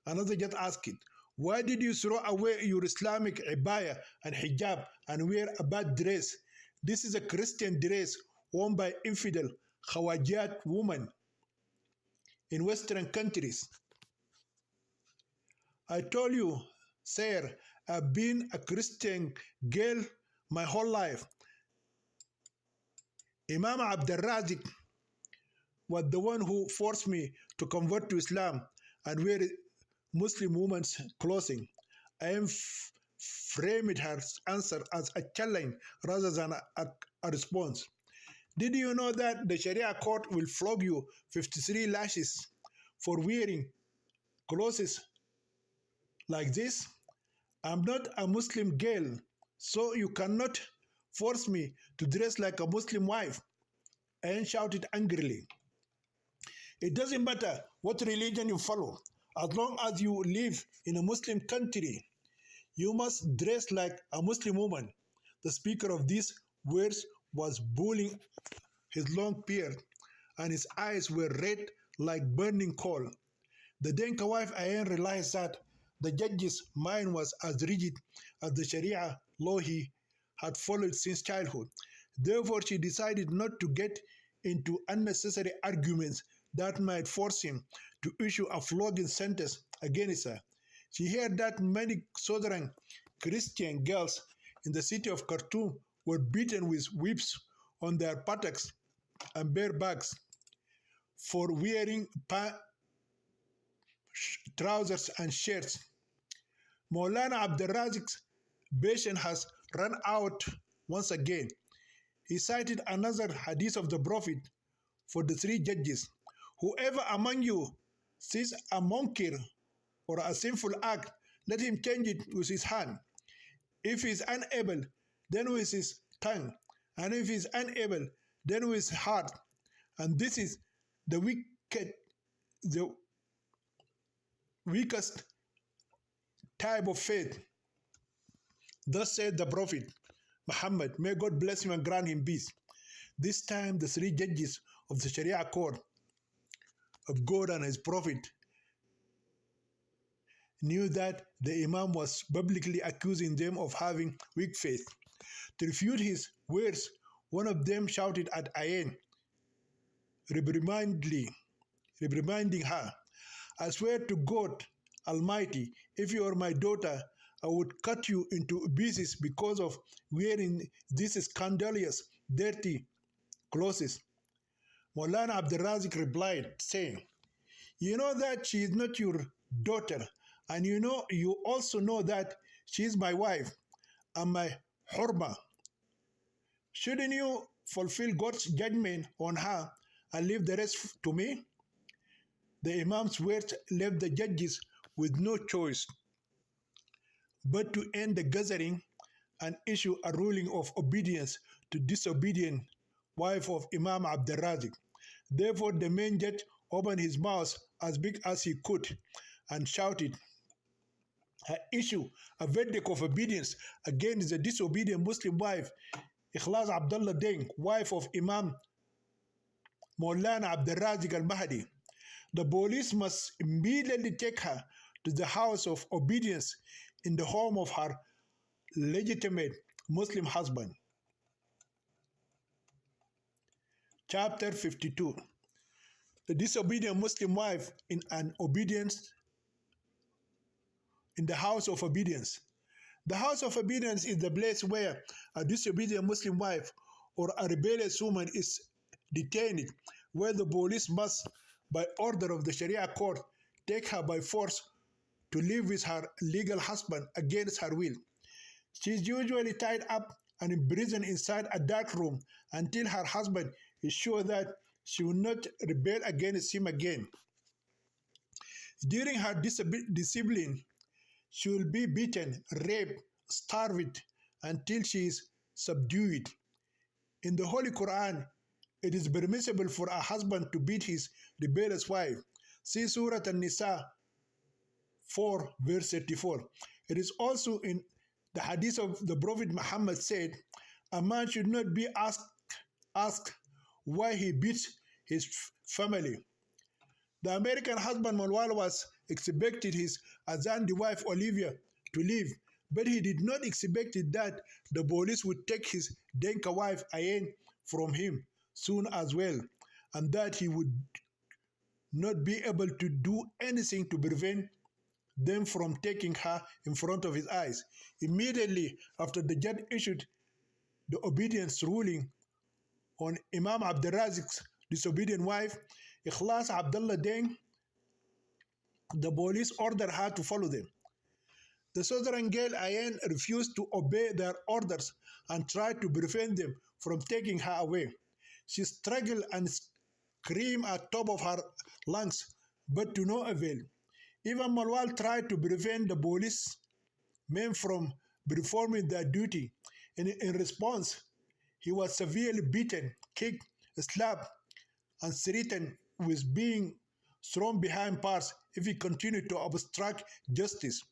Another just asked, "Why did you throw away your Islamic ibaya and hijab and wear a bad dress? This is a Christian dress worn by infidel Khawajat women in Western countries." "I told you, sir, I've been a Christian girl my whole life." Imam Abdul Razik was the one who forced me to convert to Islam and wear Muslim women's clothing. I am framed her answer as a challenge rather than a response. "Did you know that the Sharia court will flog you 53 lashes for wearing clothes like this? I'm not a Muslim girl, so you cannot force me to dress like a Muslim wife," Ayan shouted angrily. "It doesn't matter what religion you follow. As long as you live in a Muslim country, you must dress like a Muslim woman." The speaker of these words was pulling his long beard, and his eyes were red like burning coal. The Denka wife Ayan realized that the judge's mind was as rigid as the Sharia law he had followed since childhood. Therefore, she decided not to get into unnecessary arguments that might force him to issue a flogging sentence against her. She heard that many southern Christian girls in the city of Khartoum were beaten with whips on their buttocks and bare backs for wearing trousers and shirts. Maulana Abdulrazik's patience has run out once again. He cited another hadith of the Prophet for the three judges. Whoever among you sees a munkir or a sinful act, let him change it with his hand. If he is unable, then with his tongue. And if he is unable, then with his heart. And this is the weakest type of faith. Thus said the Prophet Muhammad, may God bless him and grant him peace. This time the three judges of the Sharia court of God and his Prophet knew that the Imam was publicly accusing them of having weak faith. To refute his words, one of them shouted at Ayn, reprimanding her, I swear to God Almighty, if you are my daughter, I would cut you into pieces because of wearing these scandalous, dirty clothes. Maulana Abdulrazik replied, saying, you know that she is not your daughter, and you also know that she is my wife and my hurma. Shouldn't you fulfill God's judgment on her and leave the rest to me? The Imam's words left the judges with no choice but to end the gathering and issue a ruling of obedience to disobedient wife of Imam Abdulrazik. Therefore, the main judge opened his mouth as big as he could and shouted, I issue a verdict of obedience against the disobedient Muslim wife, Ikhlas Abdullah Deng, wife of Imam Maulana Abdulrazik al-Mahdi. The police must immediately take her to the house of obedience in the home of her legitimate Muslim husband. Chapter 52. The disobedient Muslim wife in the house of obedience. The house of obedience is the place where a disobedient Muslim wife or a rebellious woman is detained, where the police must, by order of the Sharia court, take her by force to live with her legal husband against her will. She is usually tied up and imprisoned inside a dark room until her husband is sure that she will not rebel against him again. During her discipline, she will be beaten, raped, starved until she is subdued. In the Holy Quran, it is permissible for a husband to beat his rebellious wife. See Surah An-Nisa 4, verse 34. It is also in the hadith of the Prophet Muhammad said, a man should not be asked why he beats his family. The American husband Manuel was expected his Azandi wife Olivia to leave, but he did not expect that the police would take his Denka wife Ayen from him soon as well, and that he would not be able to do anything to prevent them from taking her in front of his eyes. Immediately after the judge issued the obedience ruling on Imam Abdulrazik's disobedient wife, Ikhlas Abdullah Deng, the police ordered her to follow them. The southern girl Ayan refused to obey their orders and tried to prevent them from taking her away. She struggled and screamed at the top of her lungs, but to no avail. Even Malwal tried to prevent the police men from performing their duty. In response, he was severely beaten, kicked, slapped, and threatened with being thrown behind bars if he continued to obstruct justice.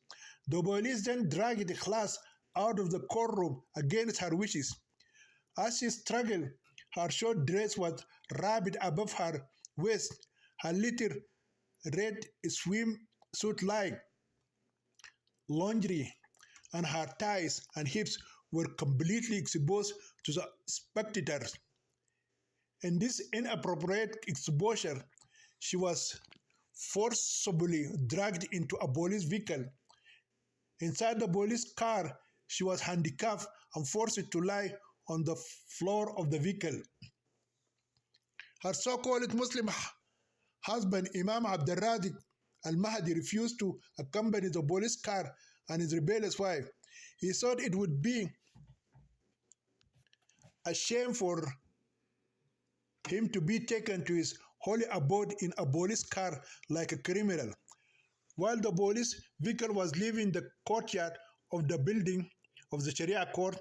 The police then dragged the class out of the courtroom against her wishes. As she struggled, her short dress was wrapped above her waist. Her little red swimsuit-like lingerie, and her thighs and hips were completely exposed to the spectators. In this inappropriate exposure, she was forcibly dragged into a police vehicle. Inside the police car, she was handcuffed and forced to lie on the floor of the vehicle. Her so-called Muslim husband, Imam Abdul al-Mahdi, refused to accompany the police car and his rebellious wife. He thought it would be a shame for him to be taken to his holy abode in a police car like a criminal. While the police vehicle was leaving the courtyard of the building of the Sharia court,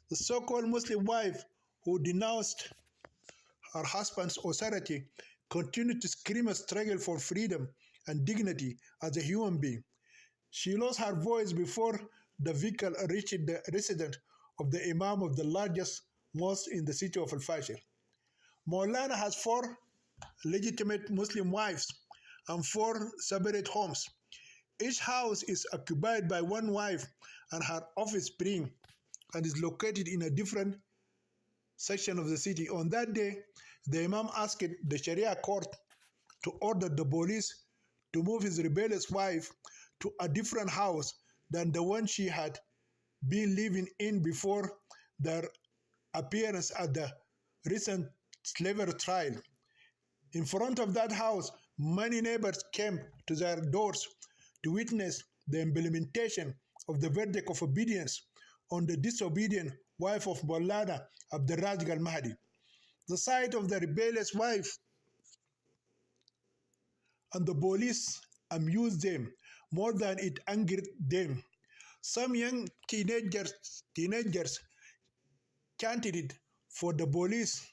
the so-called Muslim wife, who denounced her husband's authority, continued to scream and struggle for freedom and dignity as a human being. She lost her voice before the vehicle reached the residence of the Imam of the largest mosque in the city of Al-Fashir. Maulana has 4 legitimate Muslim wives and 4 separate homes. Each house is occupied by one wife and her offspring and is located in a different section of the city. On that day, the Imam asked the Sharia court to order the police to move his rebellious wife to a different house than the one she had been living in before their appearance at the recent slavery trial. In front of that house, many neighbors came to their doors to witness the implementation of the verdict of obedience on the disobedient wife of Maulana Abdul al-Mahdi. The sight of the rebellious wife and the police amused them more than it angered them. Some young teenagers chanted for the police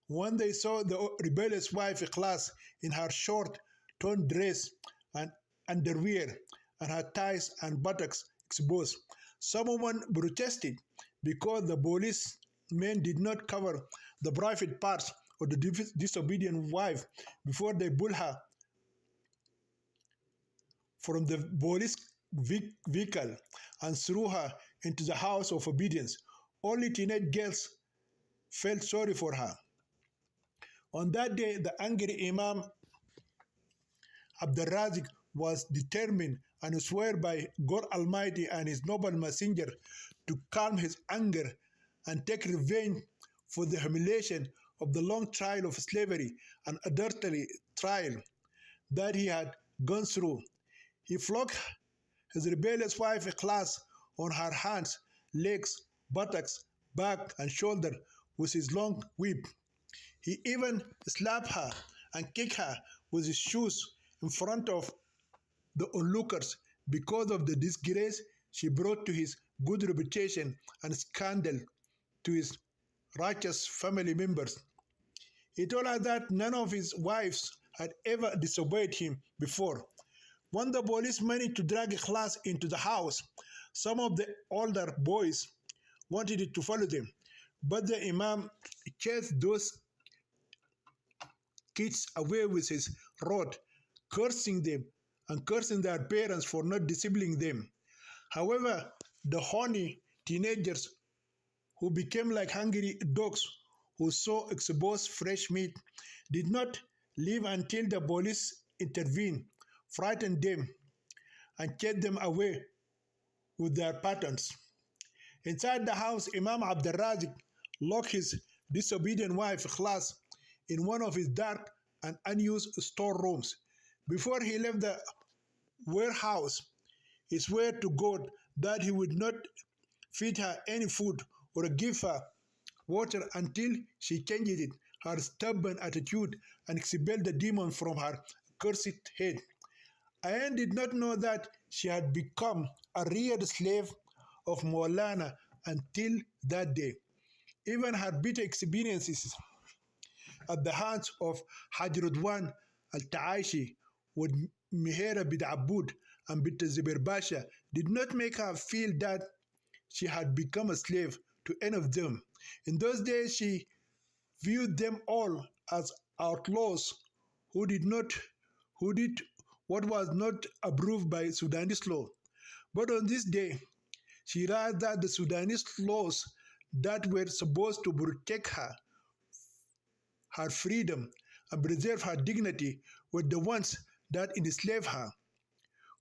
when they saw the rebellious wife clad in her short, torn dress and underwear and her thighs and buttocks exposed. Someone protested because the policemen did not cover the private parts of the disobedient wife before they pulled her from the police vehicle and threw her into the house of obedience. Only teenage girls felt sorry for her. On that day, the angry Imam Abdul was determined and swore by God Almighty and his noble messenger to calm his anger and take revenge for the humiliation of the long trial of slavery and adultery trial that he had gone through. He flogged his rebellious wife class on her hands, legs, buttocks, back, and shoulder with his long whip. He even slapped her and kicked her with his shoes in front of the onlookers because of the disgrace she brought to his good reputation and scandal to his righteous family members. He told her that none of his wives had ever disobeyed him before. When the police managed to drag a class into the house, some of the older boys wanted to follow them, but the Imam chased those kids away with his rod, cursing them and cursing their parents for not disciplining them. However, the horny teenagers who became like hungry dogs who saw exposed fresh meat did not leave until the police intervened, frightened them, and chased them away with their patterns. Inside the house, Imam Abdul locked his disobedient wife class in one of his dark and unused storerooms. Before he left the warehouse, he swore to God that he would not feed her any food or give her water until she changed her stubborn attitude and expelled the demon from her cursed head. Ayan did not know that she had become a real slave of Maulana until that day. Even her bitter experiences at the hands of Hajrudwan al-Ta'aishi with Mihera bid Abud and bid Zubair Basha did not make her feel that she had become a slave to any of them. In those days, she viewed them all as outlaws who who did what was not approved by Sudanese law. But on this day, she realized that the Sudanese laws that were supposed to protect her freedom, and preserve her dignity were the ones that enslaved her.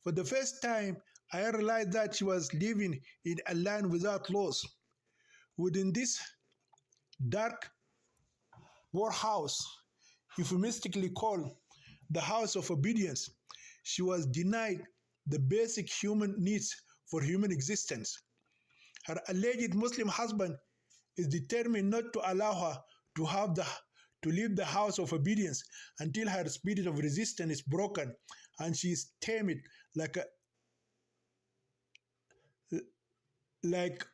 For the first time, I realized that she was living in a land without laws. Within this dark warehouse, euphemistically called the House of Obedience, she was denied the basic human needs for human existence. Her alleged Muslim husband is determined not to allow her to leave the house of obedience until her spirit of resistance is broken and she is tamed like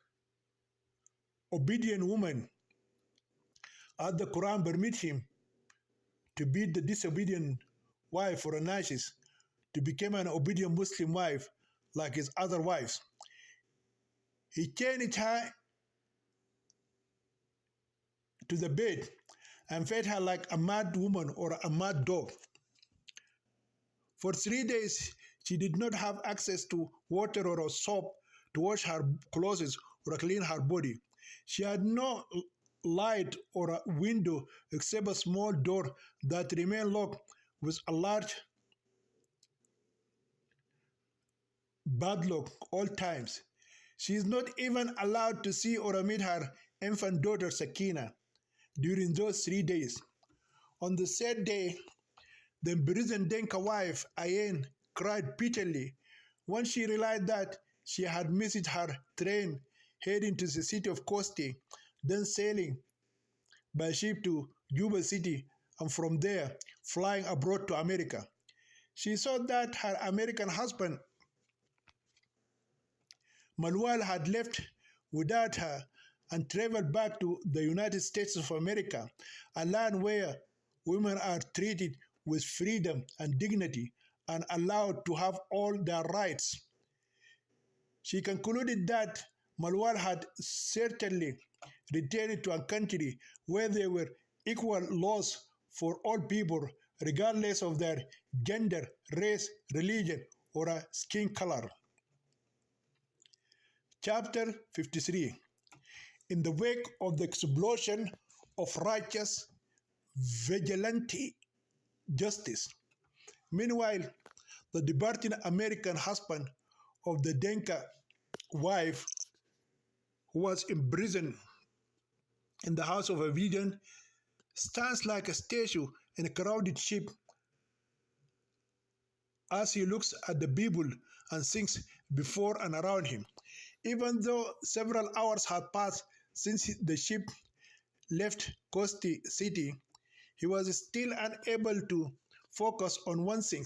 obedient woman, as the Quran permits him to beat the disobedient wife for an ashes, to become an obedient Muslim wife like his other wives. He chained her to the bed and fed her like a mad woman or a mad dog. For 3 days, she did not have access to water or a soap to wash her clothes or clean her body. She had no light or a window except a small door that remained locked with a large padlock all times. She is not even allowed to see or meet her infant daughter Sakina during those 3 days. On the third day, the imprisoned Denka wife, Ayen, cried bitterly when she realized that she had missed her train heading to the city of Kosti, then sailing by ship to Juba City, and from there flying abroad to America. She saw that her American husband, Malwal, had left without her and traveled back to the United States of America, a land where women are treated with freedom and dignity and allowed to have all their rights. She concluded that Malwal had certainly returned to a country where there were equal laws for all people, regardless of their gender, race, religion, or a skin color. Chapter 53. In the wake of the explosion of righteous vigilante justice. Meanwhile, the departing American husband of the Denka wife, who was imprisoned in the House of Obedience, stands like a statue in a crowded ship as he looks at the people and sings before and around him. Even though several hours had passed since the ship left Kosti City, he was still unable to focus on one thing.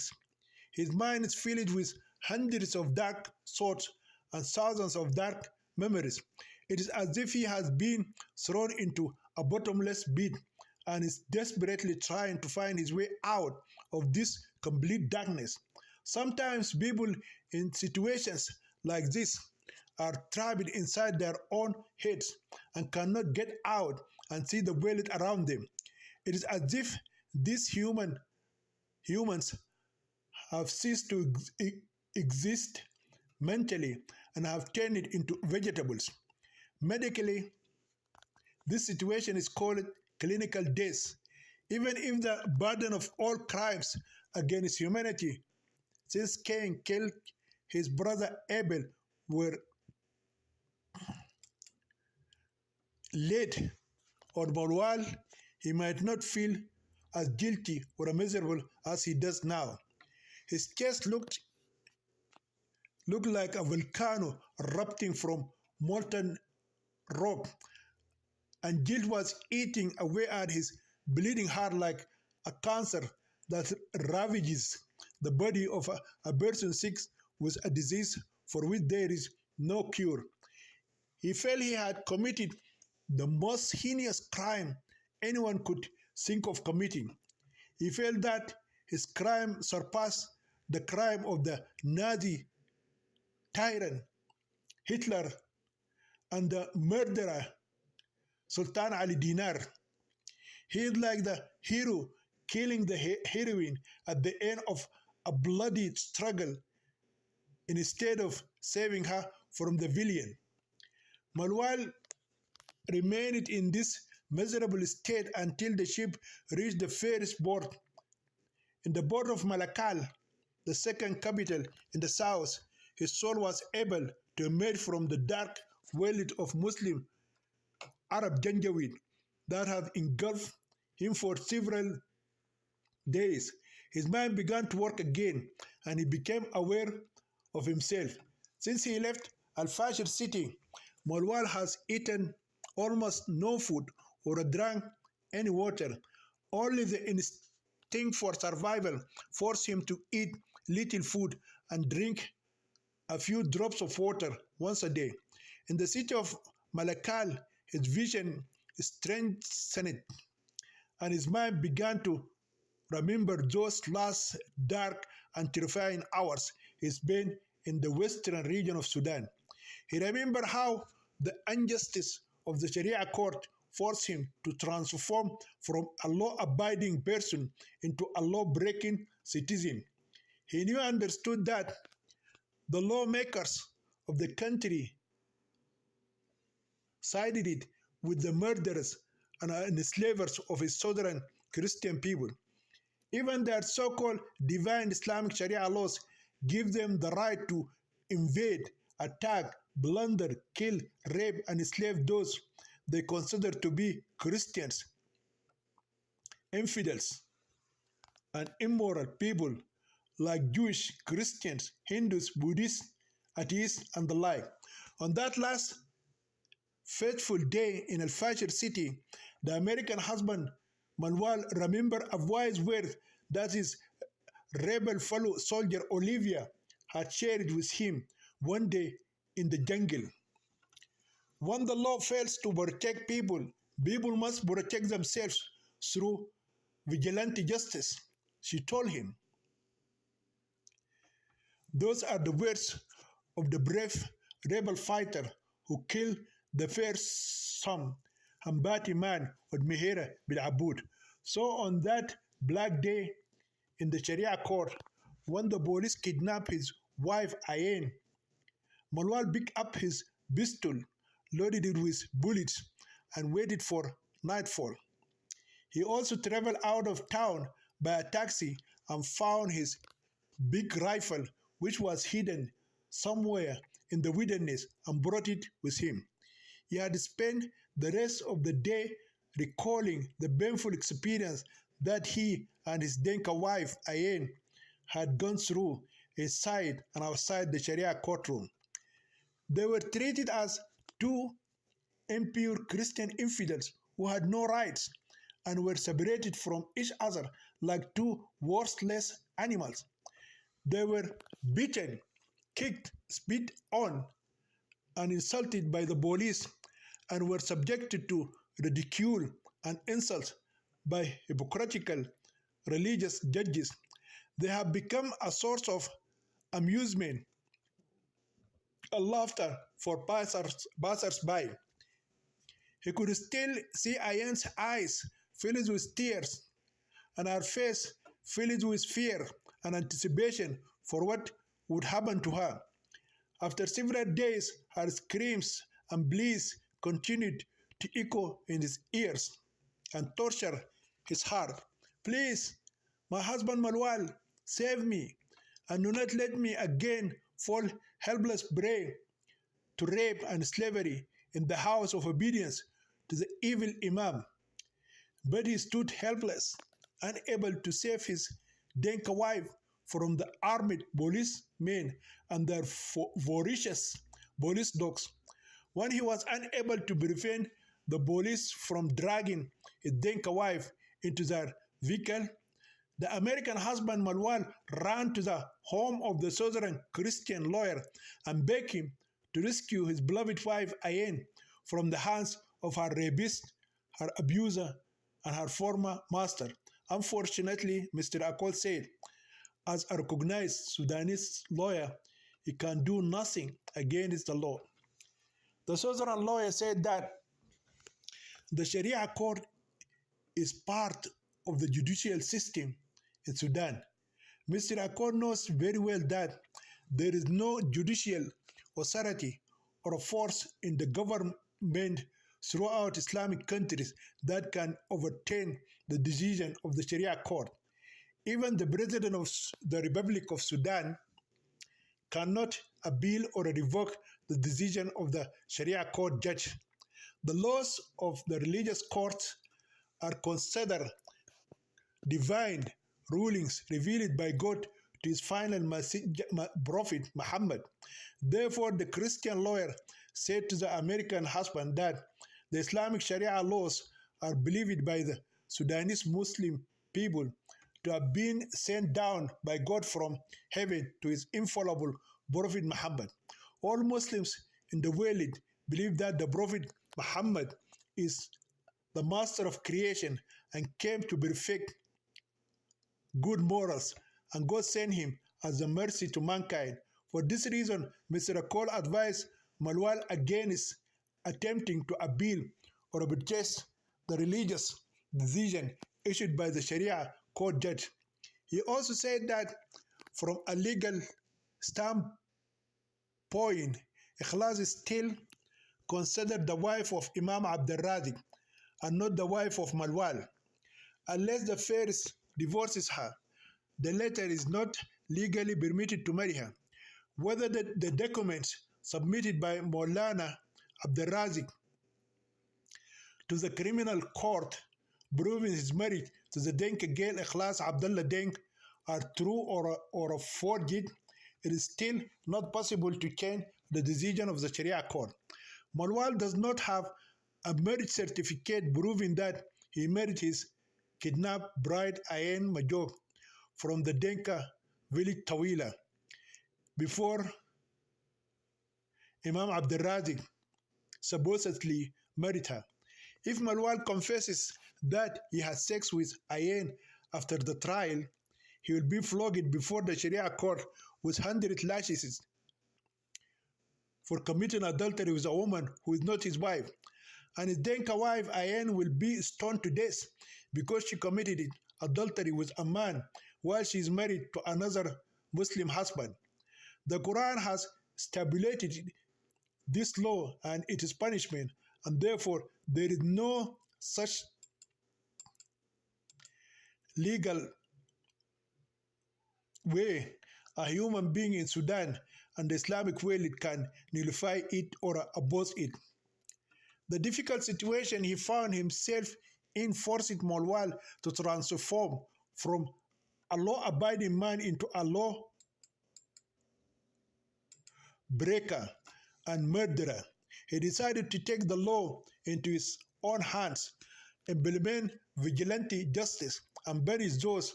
His mind is filled with hundreds of dark thoughts and thousands of dark memories. It is as if he has been thrown into a bottomless pit and is desperately trying to find his way out of this complete darkness. Sometimes people in situations like this are trapped inside their own heads and cannot get out and see the world around them. It is as if these humans have ceased to exist mentally and have turned into vegetables. Medically, this situation is called clinical death. Even if the burden of all crimes against humanity since Cain killed his brother Abel were laid on Marwal, he might not feel as guilty or miserable as he does now. His chest looked like a volcano erupting from molten rock, and guilt was eating away at his bleeding heart like a cancer that ravages the body of a person sick with a disease for which there is no cure. He felt he had committed the most heinous crime anyone could think of committing. He felt that his crime surpassed the crime of the Nazi tyrant Hitler and the murderer Sultan Ali Dinar. He is like the hero killing the heroine at the end of a bloody struggle instead of saving her from the villain. Malwal remained in this miserable state until the ship reached the Ferris port. In the port of Malakal, the second capital in the south, his soul was able to emerge from the dark world of Muslim Arab Janjaweed that had engulfed him for several days. His mind began to work again, and he became aware of himself. Since he left Al-Fashir city, Malwal has eaten almost no food or drank any water. Only the instinct for survival forced him to eat little food and drink a few drops of water once a day. In the city of Malakal, his vision strengthened, and his mind began to remember those last dark and terrifying hours he spent in the western region of Sudan. He remembered how the injustice of the Sharia court forced him to transform from a law-abiding person into a law-breaking citizen. He knew and understood that the lawmakers of the country sided it with the murderers and enslavers of his southern Christian people. Even their so-called divine Islamic Sharia laws give them the right to invade, attack, plunder, kill, rape, and enslave those they consider to be Christians, infidels, and immoral people like Jewish, Christians, Hindus, Buddhists, atheists, and the like. On that last fateful day in Al-Fashir city, the American husband Manuel remembered a wise word that his rebel fellow soldier Olivia had shared with him one day in the jungle. When the law fails to protect people, people must protect themselves through vigilante justice, she told him. Those are the words of the brave rebel fighter who killed the first son, Hambati man of Mihira bin Abud. So on that black day in the Sharia court, when the police kidnapped his wife Ayen, Malwal picked up his pistol, loaded it with bullets, and waited for nightfall. He also traveled out of town by a taxi and found his big rifle, which was hidden somewhere in the wilderness, and brought it with him. He had spent the rest of the day recalling the painful experience that he and his Denka wife, Ayen, had gone through inside and outside the Sharia courtroom. They were treated as two impure Christian infidels who had no rights and were separated from each other like two worthless animals. They were beaten, kicked, spit on, and insulted by the police, and were subjected to ridicule and insults by hypocritical religious judges. They have become a source of amusement and laughter for passers-by. He could still see Ayan's eyes filled with tears and her face filled with fear and anticipation for what would happen to her. After several days, her screams and pleas continued to echo in his ears and torture his heart. Please, my husband Malwal, save me, and do not let me again fall helpless prey to rape and slavery in the house of obedience to the evil Imam. But he stood helpless, unable to save his Denka wife from the armed policemen and their voracious police dogs. When he was unable to prevent the police from dragging his Denka wife into their vehicle, the American husband Malwan ran to the home of the Southern Christian lawyer and begged him to rescue his beloved wife Ayen from the hands of her rapist, her abuser, and her former master. Unfortunately, Mr. Akol said, as a recognized Sudanese lawyer, he can do nothing against the law. The Southern lawyer said that the Sharia court is part of the judicial system in Sudan. Mr. Akkor knows very well that there is no judicial authority or force in the government throughout Islamic countries that can overturn the decision of the Sharia court. Even the president of the Republic of Sudan cannot appeal or revoke the decision of the Sharia court judge. The laws of the religious courts are considered divine rulings revealed by God to his final prophet Muhammad. Therefore, the Christian lawyer said to the American husband that the Islamic Sharia laws are believed by the Sudanese Muslim people to have been sent down by God from heaven to his infallible prophet Muhammad. All Muslims in the world believe that the prophet Muhammad is the master of creation and came to perfect good morals, and God sent him as a mercy to mankind. For this reason, Mr. Akkor advised Malwal against attempting to appeal or protest the religious decision issued by the Sharia court judge. He also said that from a legal standpoint, Ikhlas is still considered the wife of Imam Abdul and not the wife of Malwal. Unless the first divorces her, the latter is not legally permitted to marry her. Whether the documents submitted by Maulana Abdul to the criminal court proving his marriage to the Denk girl Ikhlas Abdullah Denk are true or forged, it is still not possible to change the decision of the Sharia court. Malwal does not have a marriage certificate proving that he married his kidnapped bride Ayen Majok from the Denka village Tawila before Imam Abdul supposedly married her. If Malwal confesses that he had sex with Ayen after the trial, he will be flogged before the Sharia court with 100 lashes for committing adultery with a woman who is not his wife. And his Denka wife, Ayen, will be stoned to death because she committed adultery with a man while she is married to another Muslim husband. The Quran has stipulated this law and its punishment, and therefore there is no such legal way a human being in Sudan and the Islamic world can nullify it or oppose it. The difficult situation he found himself in forced Malwal to transform from a law-abiding man into a law breaker and murderer. He decided to take the law into his own hands, implement vigilante justice, and bury those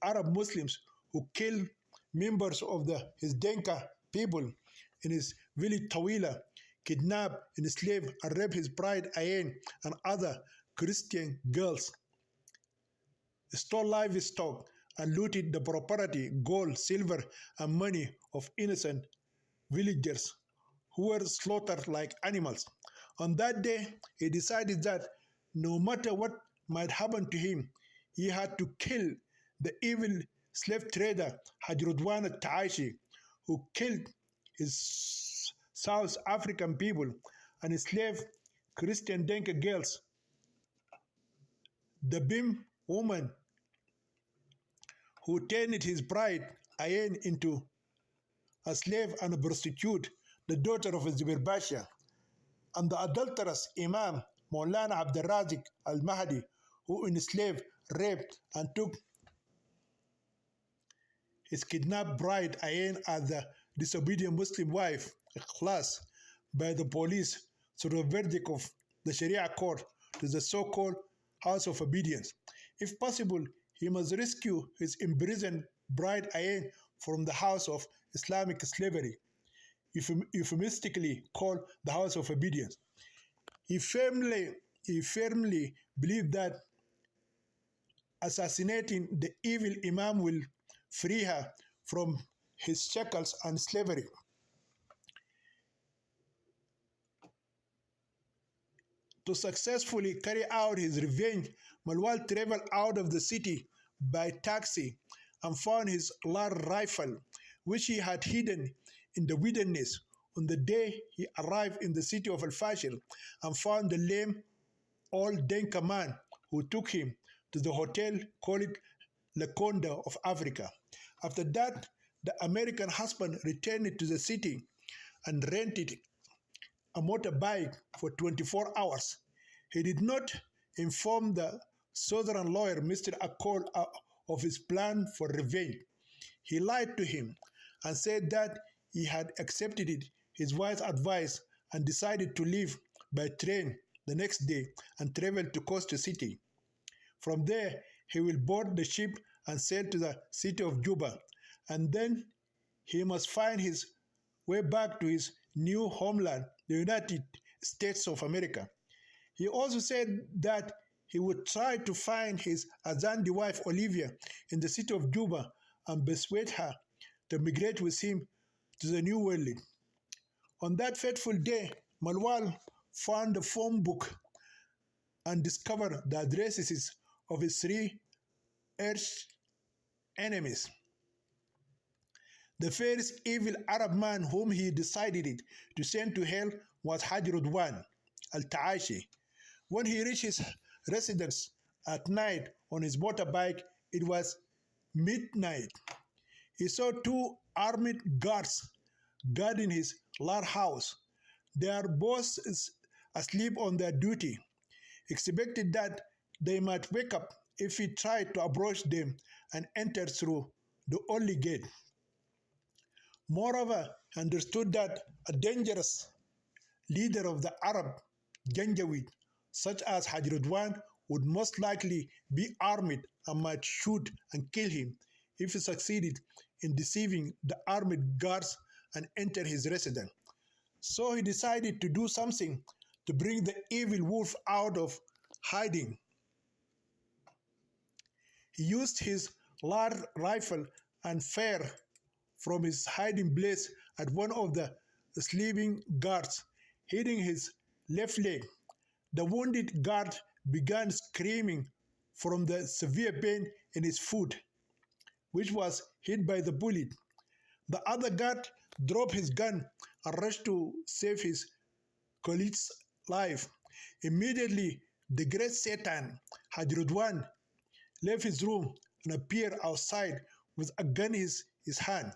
Arab Muslims who killed members of his Denka people in his village Tawila, kidnap, enslave, and rape his bride Ayen and other Christian girls, stole livestock, and looted the property, gold, silver, and money of innocent villagers who were slaughtered like animals. On that day, he decided that no matter what might happen to him, he had to kill the evil slave trader Hajrudwan al-Taishi, who killed his South African people and enslaved Christian Denka girls. The Bim woman who turned his bride Ayen into a slave and a prostitute, the daughter of Zubair Basha, and the adulterous Imam Maulana Abdul al-Mahdi, who enslaved, raped, and took his kidnapped bride Ayen as the disobedient Muslim wife, Ikhlas, by the police through the verdict of the Sharia court to the so-called House of Obedience. If possible, he must rescue his imprisoned bride Ayen from the house of Islamic slavery, euphemistically called the House of Obedience. He firmly believed that assassinating the evil Imam will free her from his shackles and slavery. To successfully carry out his revenge, Malwal traveled out of the city by taxi and found his large rifle, which he had hidden in the wilderness. On the day he arrived in the city of Al-Fashir and found the lame old Denka man who took him to the hotel called Laconda of Africa. After that, the American husband returned to the city and rented a motorbike for 24 hours. He did not inform the Southern lawyer, Mr. Accord, of his plan for revenge. He lied to him and said that he had accepted his wife's advice and decided to leave by train the next day and travel to Coast City. From there, he will board the ship and sail to the city of Juba, and then he must find his way back to his new homeland, the United States of America. He also said that he would try to find his Azandi wife Olivia in the city of Juba and persuade her to migrate with him to the New World. On that fateful day, Malwal found the phone book and discovered the addresses of his three arch enemies. The first evil Arab man whom he decided to send to hell was Haji Rudwan al-Ta'ashi. When he reached his residence at night on his motorbike, it was midnight. He saw two armed guards guarding his large house. They are both asleep on their duty. He expected that they might wake up if he tried to approach them and enter through the only gate. Moreover, he understood that a dangerous leader of the Arab Janjaweed, such as Haji Rudwan, would most likely be armed and might shoot and kill him if he succeeded in deceiving the armed guards and enter his residence. So he decided to do something to bring the evil wolf out of hiding. He used his large rifle and fired from his hiding place at one of the sleeping guards, hitting his left leg. The wounded guard began screaming from the severe pain in his foot, which was hit by the bullet. The other guard dropped his gun and rushed to save his colleague's life. Immediately, the great Satan, Haji Rudwan, left his room and appeared outside with a gun in his hand.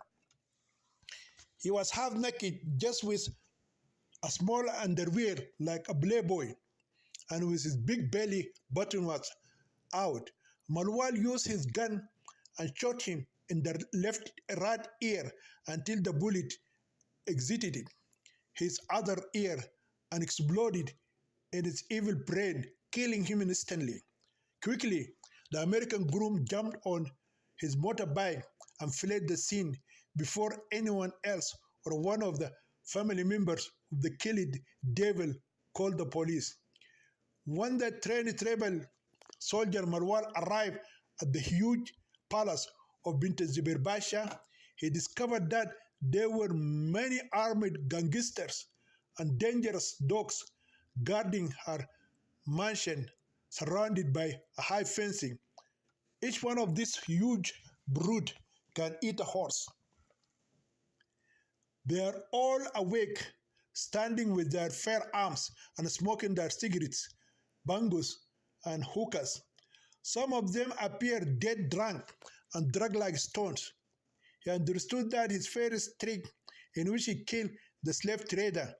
He was half naked, just with a small underwear like a playboy, and with his big belly button was out. Malwal used his gun and shot him in the right ear until the bullet exited his other ear and exploded in his evil brain, killing him instantly. Quickly, the American groom jumped on his motorbike and fled the scene before anyone else or one of the family members of the killed devil called the police. When the trained rebel soldier Marwan arrived at the huge palace of Bint Zubair Basha, he discovered that there were many armed gangsters and dangerous dogs guarding her mansion, surrounded by a high fencing. Each one of these huge brood can eat a horse. They are all awake, standing with their firearms and smoking their cigarettes, bangos, and hookahs. Some of them appear dead drunk and drugged like stones. He understood that his first trick, in which he killed the slave trader,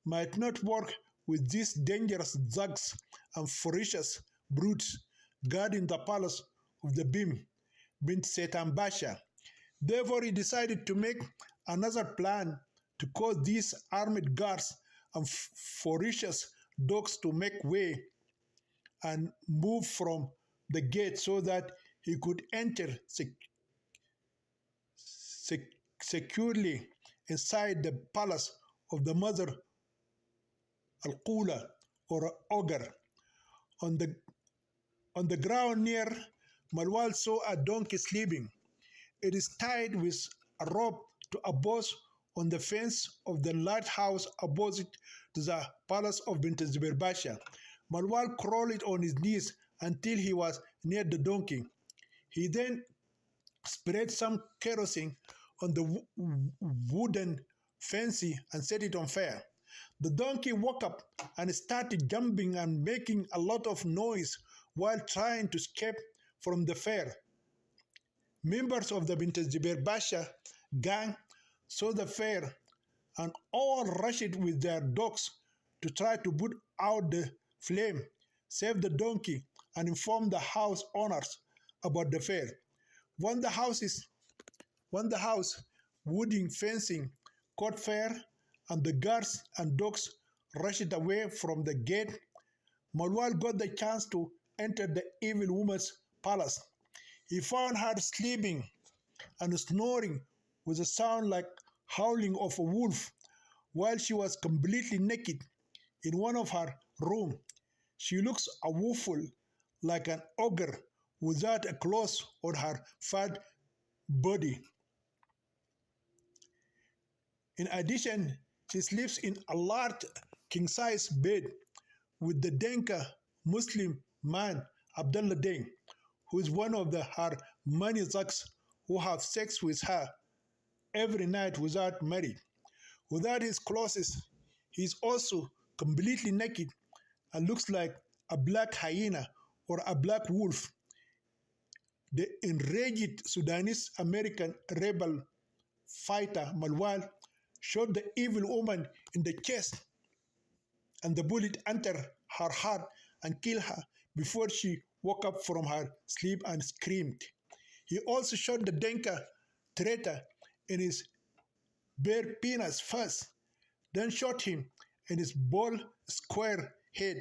might not work with these dangerous thugs and ferocious brutes guarding the palace of the Bint Satan Basha. Therefore, he decided to make another plan to cause these armed guards and ferocious dogs to make way and move from the gate so that he could enter securely inside the palace of the mother Al-Qula, or ogre. On the ground near Malwal saw a donkey sleeping. It is tied with a rope to a post on the fence of the large house opposite to the palace of Bint Zubair Basha. Malwal crawled on his knees until he was near the donkey. He then spread some kerosene on the wooden fence and set it on fire. The donkey woke up and started jumping and making a lot of noise while trying to escape from the fire. Members of the Bint Zubair Basha gang saw the fire and all rushed with their dogs to try to put out the flame, save the donkey, and inform the house owners about the fire. When the house wooden fencing caught fire and the guards and dogs rushed away from the gate, Malwal got the chance to enter the evil woman's palace. He found her sleeping and snoring with a sound like howling of a wolf while she was completely naked in one of her rooms. She looks awful like an ogre without a clothes on her fat body. In addition, she sleeps in a large king-size bed with the Denka Muslim man Abdullah Deng, who is one of her many thugs who have sex with her every night without marriage. Without his clothes, he is also completely naked and looks like a black hyena or a black wolf. The enraged Sudanese American rebel fighter Malwal shot the evil woman in the chest, and the bullet entered her heart and killed her before she woke up from her sleep and screamed. He also shot the Denka traitor in his bare penis first, then shot him in his bald, square head,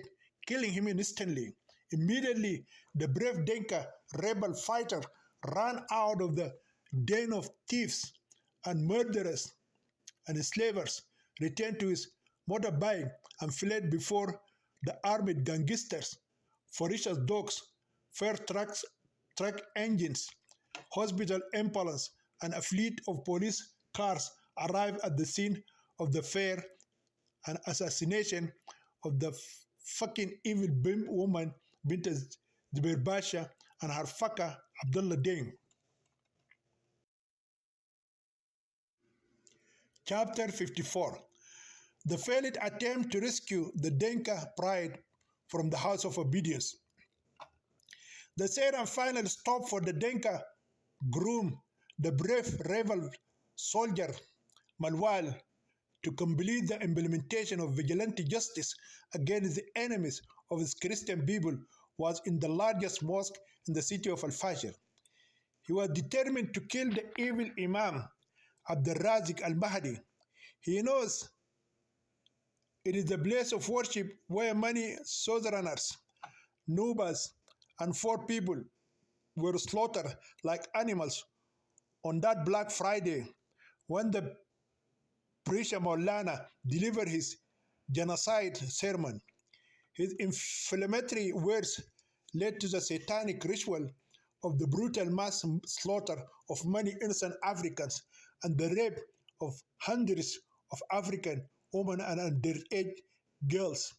killing him instantly. Immediately, the brave Denka rebel fighter ran out of the den of thieves and murderers and slavers, returned to his motorbike, and fled before the armed gangsters, ferocious dogs, fire trucks, truck engines, hospital ambulance, and a fleet of police cars arrived at the scene of the fair and assassination of the fucking evil woman Bint Zubair Basha and her fucker Abdullah Deng. Chapter 54. The failed attempt to rescue the Denka pride from the House of Obedience. The third and final stop for the Denka groom, the brave rebel soldier Malwal, to complete the implementation of vigilante justice against the enemies of his Christian people, was in the largest mosque in the city of Al-Fashir. He was determined to kill the evil Imam Abdul Razik al-Mahdi. He knows it is the place of worship where many sojourners, Nubas, and poor people were slaughtered like animals on that Black Friday when the preacher Maulana delivered his genocide sermon. His inflammatory words led to the satanic ritual of the brutal mass slaughter of many innocent Africans and the rape of hundreds of African women and underage girls.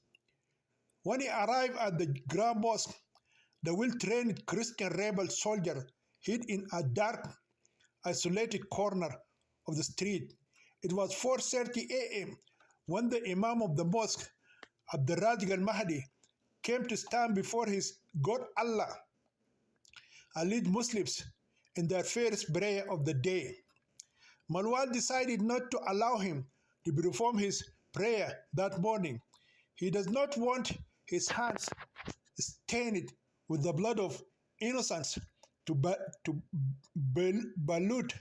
When he arrived at the Grand Mosque, the well-trained Christian rebel soldier hid in a dark, isolated corner of the street. It was 4:30 a.m. when the Imam of the mosque, Abdul Razik al-Mahdi, came to stand before his God Allah and lead Muslims in their first prayer of the day. Malwal decided not to allow him to perform his prayer that morning. He does not want his hands stained with the blood of innocents to pollute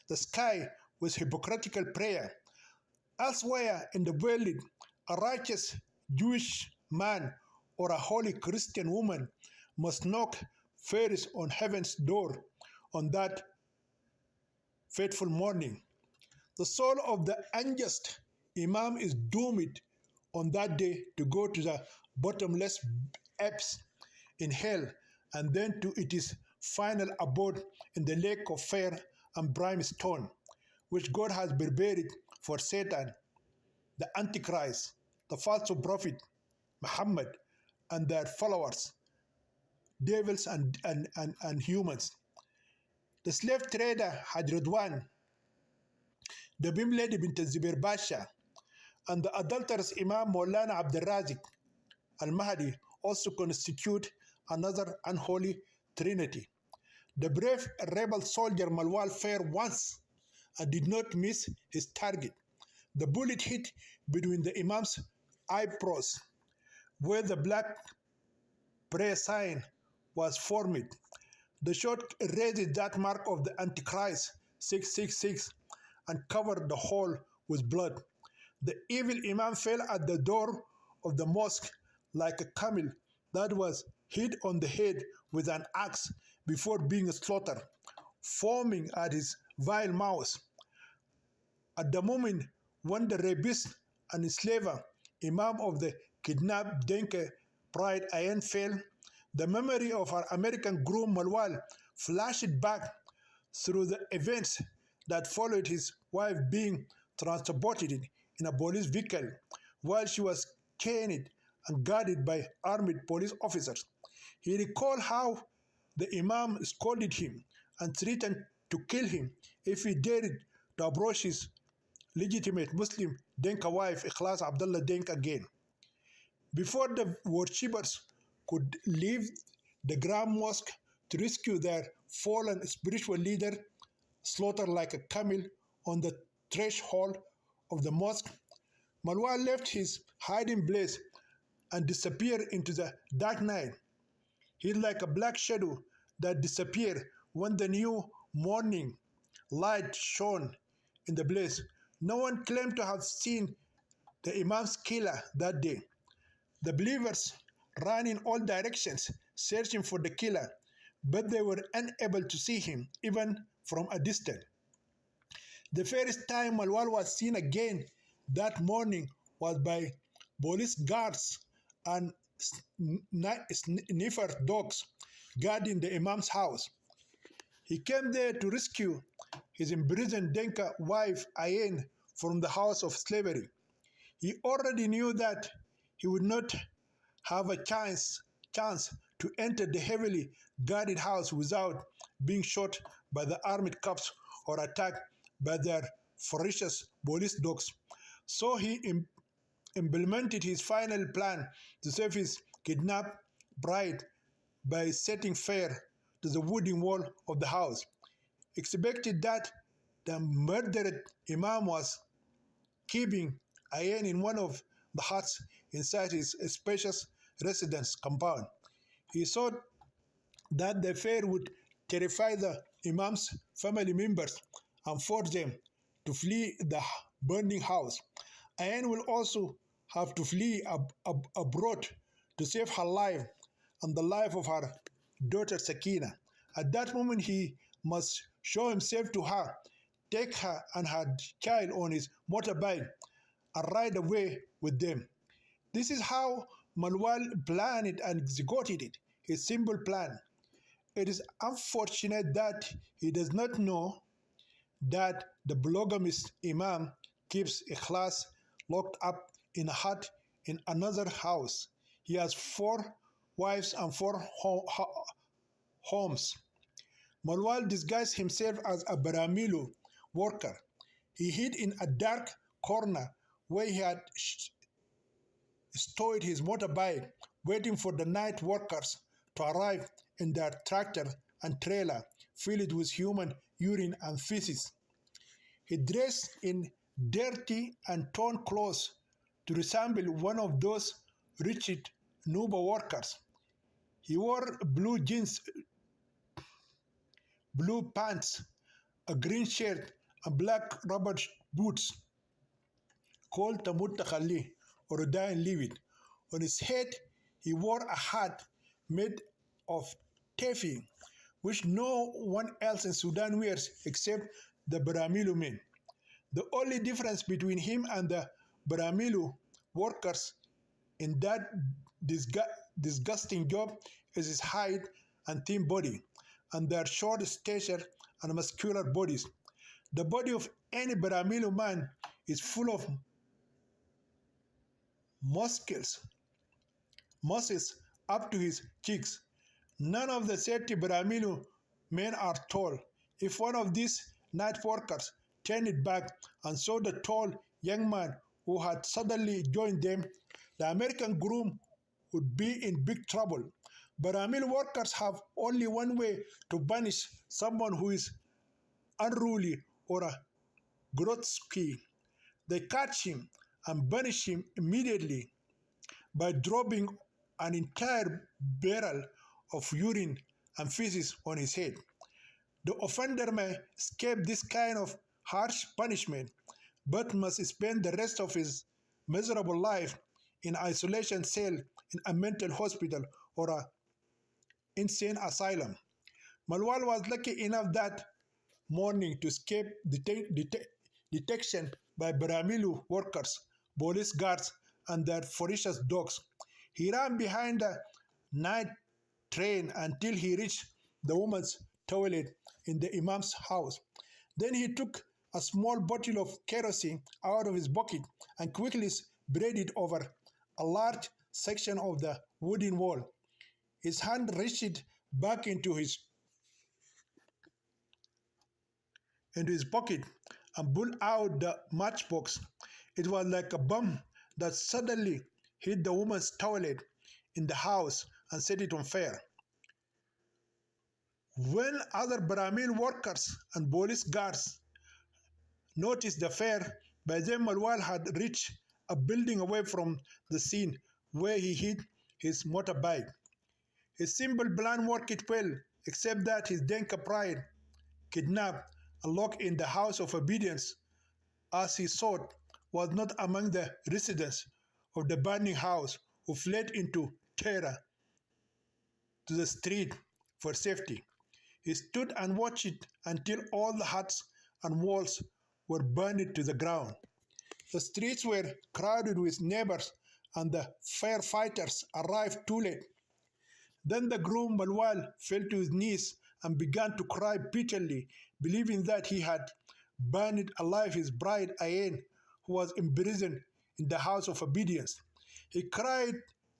the sky with hypocritical prayer. Elsewhere in the world, a righteous Jewish man or a holy Christian woman must knock first on heaven's door on that fateful morning. The soul of the unjust Imam is doomed on that day to go to the bottomless depths in hell and then to its final abode in the lake of fire and brimstone, which God has prepared for Satan, the Antichrist, the false prophet Muhammad, and their followers, devils and humans. The slave trader Hajradwan, the Bim lady bint Zibir Basha, and the adulterous Imam Maulana Abdul Razik al-Mahdi also constitute another unholy trinity. The brave rebel soldier Malwal fared once and did not miss his target. The bullet hit between the Imam's eyebrows, where the black prayer sign was formed. The shot erased that mark of the Antichrist 666 and covered the hole with blood. The evil Imam fell at the door of the mosque like a camel that was hit on the head with an axe before being slaughtered, foaming at his vile mouth. At the moment when the rapist and enslaver, Imam of the kidnapped Denke pride Ayan fell, the memory of our American groom Malwal flashed back through the events that followed his wife being transported in a police vehicle while she was chained and guarded by armed police officers. He recalled how the Imam scolded him and threatened to kill him if he dared to approach his legitimate Muslim Denka wife, Ikhlas Abdullah Denk, again. Before the worshippers could leave the Grand Mosque to rescue their fallen spiritual leader, slaughtered like a camel on the threshold of the mosque, Malwa left his hiding place and disappeared into the dark night. He is like a black shadow that disappeared when the new morning light shone in the place. No one claimed to have seen the Imam's killer that day. The believers ran in all directions searching for the killer, but they were unable to see him even from a distance. The first time Malwal was seen again that morning was by police guards and sniffer dogs guarding the Imam's house. He came there to rescue his imprisoned Denka wife Ayen from the house of slavery. He already knew that he would not have a chance to enter the heavily guarded house without being shot by the armed cops or attacked by their ferocious police dogs. So he implemented his final plan to save his kidnapped bride by setting fire to the wooden wall of the house. Expected that the murdered Imam was keeping Ayen in one of the huts inside his spacious residence compound. He thought that the affair would terrify the Imam's family members and force them to flee the burning house. Ayen will also have to flee abroad to save her life and the life of her daughter Sakina. At that moment, he must show himself to her, take her and her child on his motorbike, and ride away with them. This is how Malwal planned it and executed it, his simple plan. It is unfortunate that he does not know that the polygamist Imam keeps Ikhlas locked up in a hut in another house. He has 4 wives and 4 homes. Malwal disguised himself as a Baramilu worker. He hid in a dark corner where he had stowed his motorbike, waiting for the night workers to arrive in their tractor and trailer filled with human urine and feces. He dressed in dirty and torn clothes to resemble one of those wretched Nuba workers. He wore blue jeans, blue pants, a green shirt, and black rubber boots called Tamut Takhalli or Udayan Livid. On his head, he wore a hat made of tefi, which no one else in Sudan wears except the Baramilu men. The only difference between him and the Baramilu workers in that disgusting job is his height and thin body, and their short stature and muscular bodies. The body of any Baramilu man is full of muscles, Moses up to his cheeks. None of the 30 Brahminu men are tall. If one of these night workers turned it back and saw the tall young man who had suddenly joined them, the American groom would be in big trouble. Brahmin workers have only one way to punish someone who is unruly or a grotsky. They catch him and punish him immediately by dropping an entire barrel of urine and feces on his head. The offender may escape this kind of harsh punishment, but must spend the rest of his miserable life in isolation cell in a mental hospital or a insane asylum. Malwal was lucky enough that morning to escape detection by Baramilu workers, police guards, and their ferocious dogs. He ran behind the night train until he reached the woman's toilet in the Imam's house. Then he took a small bottle of kerosene out of his bucket and quickly sprayed it over a large section of the wooden wall. His hand reached back into his pocket and pulled out the matchbox. It was like a bomb that suddenly hit the woman's toilet in the house and set it on fire. When other Brahmin workers and police guards noticed the fire, by then Malwal had reached a building away from the scene where he hid his motorbike. His simple plan worked well, except that his Denka pride, kidnapped and locked in the house of obedience, as he sought, was not among the residents of the burning house who fled into terror to the street for safety. He stood and watched it until all the huts and walls were burned to the ground. The streets were crowded with neighbors, and the firefighters arrived too late. Then the groom Malwal fell to his knees and began to cry bitterly, believing that he had burned alive his bride Ayen, who was imprisoned in the house of obedience. He cried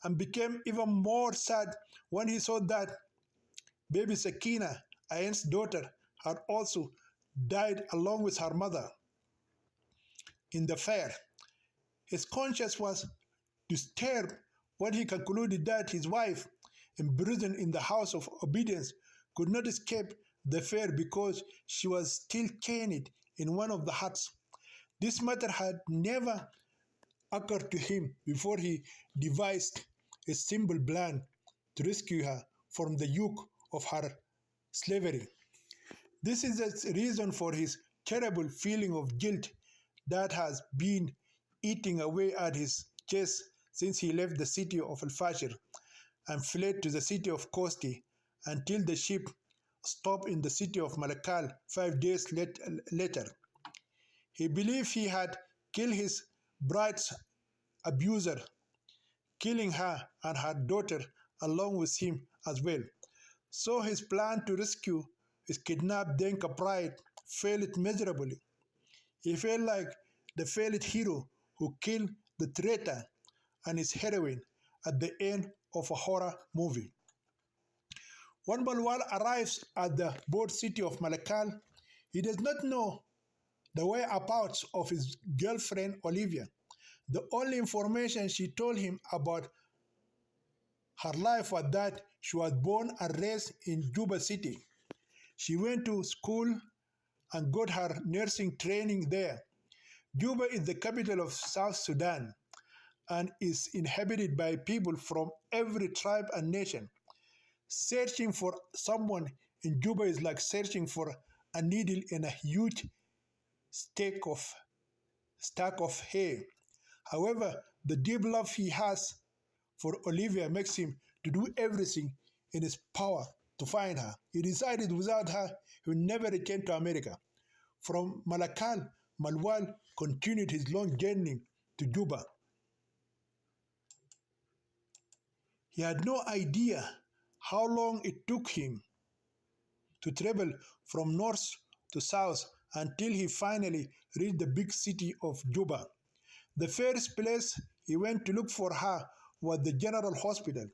and became even more sad when he saw that baby Sakina, Ayen's daughter, had also died along with her mother in the fire. His conscience was disturbed when he concluded that his wife, imprisoned in the house of obedience, could not escape the fire because she was still chained in one of the huts. This matter had never occurred to him before he devised a simple plan to rescue her from the yoke of her slavery. This is the reason for his terrible feeling of guilt that has been eating away at his chest since he left the city of Al-Fashir and fled to the city of Kosti until the ship stopped in the city of Malakal 5 days later. He believed he had killed his bride's abuser, killing her and her daughter along with him as well. So his plan to rescue his kidnapped Denka bride failed miserably. He felt like the failed hero who killed the traitor and his heroine at the end of a horror movie. When Balwal arrives at the port city of Malakal, he does not know the whereabouts of his girlfriend Olivia. The only information she told him about her life was that she was born and raised in Juba City. She went to school and got her nursing training there. Juba is the capital of South Sudan and is inhabited by people from every tribe and nation. Searching for someone in Juba is like searching for a needle in a huge stack of hay. However, the deep love he has for Olivia makes him to do everything in his power to find her. He decided without her, he would never return to America. From Malakal, Malwal continued his long journey to Juba. He had no idea how long it took him to travel from north to south until he finally reached the big city of Juba. The first place he went to look for her was the General Hospital.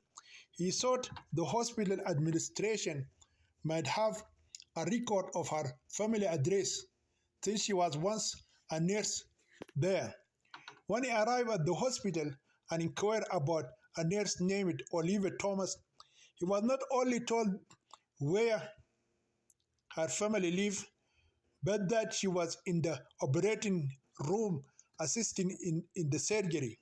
He thought the hospital administration might have a record of her family address, since she was once a nurse there. When he arrived at the hospital and inquired about a nurse named Olivia Thomas, he was not only told where her family lived, but that she was in the operating room assisting in the surgery.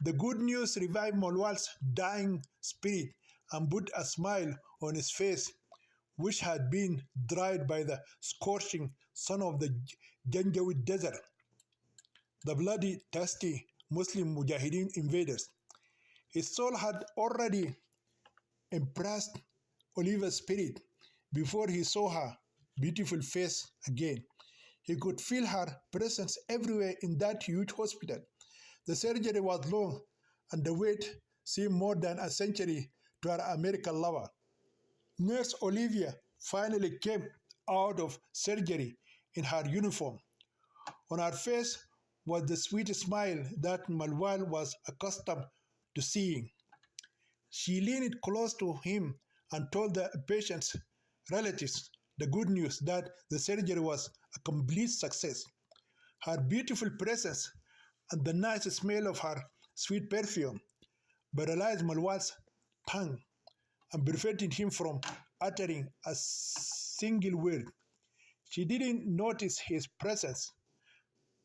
The good news revived Molwal's dying spirit and put a smile on his face, which had been dried by the scorching sun of the Janjaweed Desert, the bloody, thirsty Muslim Mujahideen invaders. His soul had already impressed Oliver's spirit before he saw her beautiful face again. He could feel her presence everywhere in that huge hospital. The surgery was long, and the wait seemed more than a century to her American lover. Nurse Olivia finally came out of surgery in her uniform. On her face was the sweet smile that Malwal was accustomed to seeing. She leaned close to him and told the patient's relatives the good news that the surgery was a complete success. Her beautiful presence and the nice smell of her sweet perfume paralyzed Malwal's tongue and prevented him from uttering a single word. She didn't notice his presence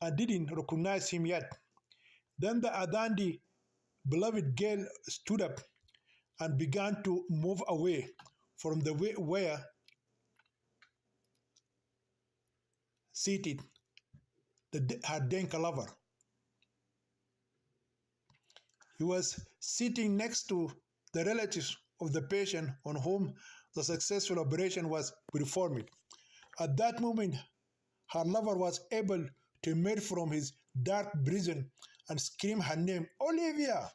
and didn't recognize him yet. Then the Adandi beloved girl stood up and began to move away from the way where seated her Denka lover. He was sitting next to the relatives of the patient on whom the successful operation was performed. At that moment, her lover was able to emerge from his dark prison and scream her name, Olivia!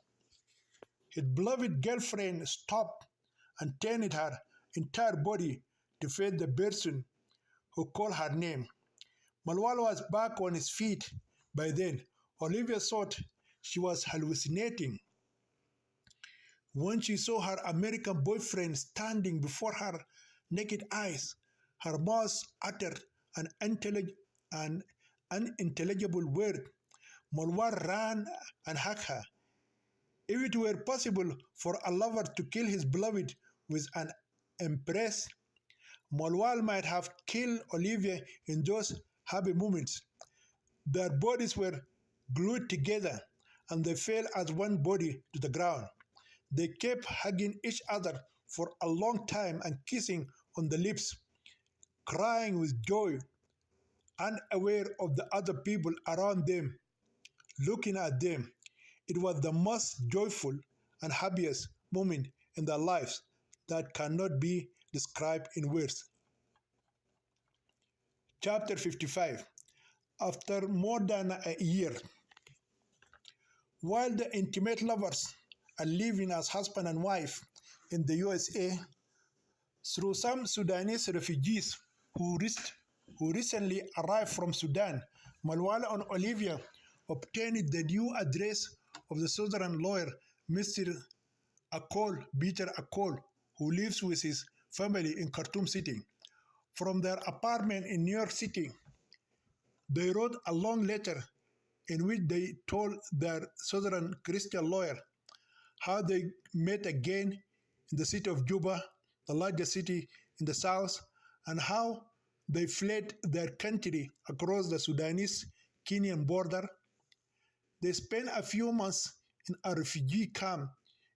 His beloved girlfriend stopped and turned her entire body to face the person who called her name. Malwal was back on his feet by then. Olivia thought she was hallucinating when she saw her American boyfriend standing before her naked eyes. Her mouth uttered an unintelligible word. Malwal ran and hugged her. If it were possible for a lover to kill his beloved with an embrace, Malwal might have killed Olivia in those happy moments. Their bodies were glued together, and they fell as one body to the ground. They kept hugging each other for a long time and kissing on the lips, crying with joy, unaware of the other people around them looking at them. It was the most joyful and happiest moment in their lives that cannot be described in words. Chapter 55. After more than a year, while the intimate lovers are living as husband and wife in the USA, through some Sudanese refugees who recently arrived from Sudan, Malwala and Olivia obtained the new address of the Southern lawyer, Mr. Peter Akol, who lives with his family in Khartoum City. From their apartment in New York City, they wrote a long letter in which they told their Southern Christian lawyer how they met again in the city of Juba, the largest city in the south, and how they fled their country across the Sudanese-Kenyan border. They spent a few months in a refugee camp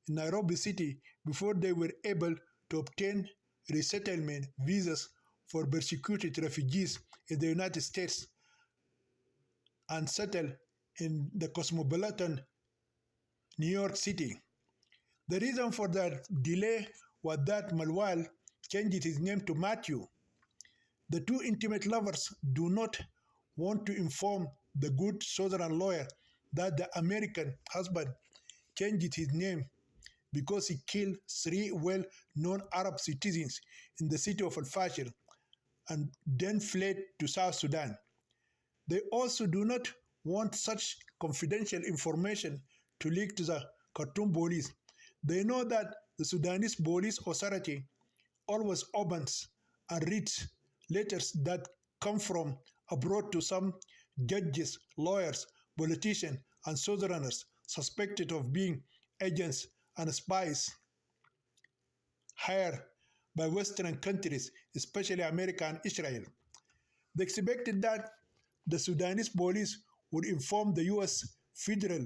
in Nairobi City before they were able to obtain resettlement visas for persecuted refugees in the United States and settle in the cosmopolitan New York City. The reason for that delay was that Malwal changed his name to Matthew. The two intimate lovers do not want to inform the good Southern lawyer that the American husband changed his name because he killed 3 well-known Arab citizens in the city of Al-Fashir and then fled to South Sudan. They also do not want such confidential information to leak to the Khartoum police. They know that the Sudanese police authority always opens and reads letters that come from abroad to some judges, lawyers, politicians, and southerners suspected of being agents and spies hired by Western countries, especially America and Israel. They expected that the Sudanese police would inform the U.S. Federal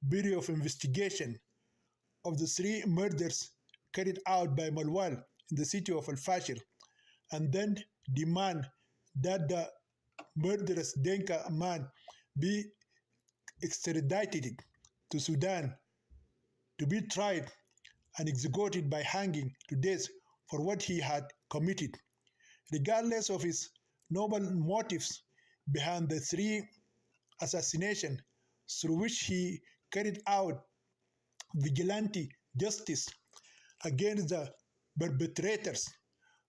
Bureau of Investigation of the three murders carried out by Malwal in the city of Al Fashir, and then demand that the murderous Denka man be extradited to Sudan to be tried and executed by hanging to death for what he had committed. Regardless of his noble motives behind the three assassinations through which he carried out vigilante justice against the perpetrators,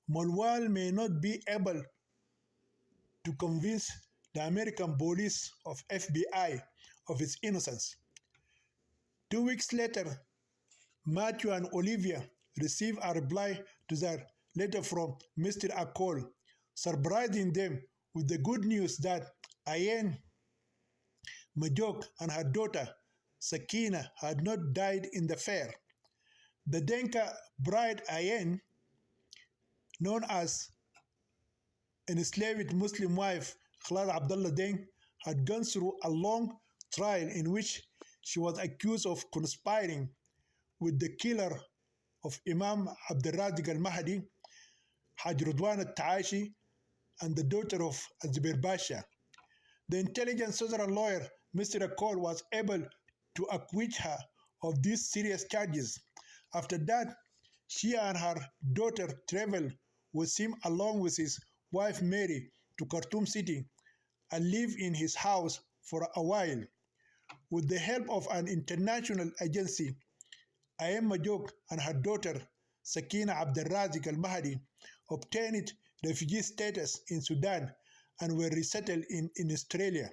Malwal may not be able to convince the American police of FBI of his innocence. 2 weeks later, Matthew and Olivia received a reply to their letter from Mr. Akol, surprising them with the good news that Ayen Majok and her daughter Sakina had not died in the fair. The Denka bride Ayen, known as enslaved Muslim wife Khalad Abdullah Deng, had gone through a long trial in which she was accused of conspiring with the killer of Imam Abdurrazik al-Mahdi, Haj Rudwan al-Taashi, and the daughter of Zubair Basha. The intelligent Southern lawyer, Mr. Akol, was able to acquit her of these serious charges. After that, she and her daughter traveled with him along with his wife Mary to Khartoum City and lived in his house for a while. With the help of an international agency, Ayem Majok and her daughter Sakina Abdurrazik al-Mahdi obtained refugee status in Sudan and were resettled in Australia.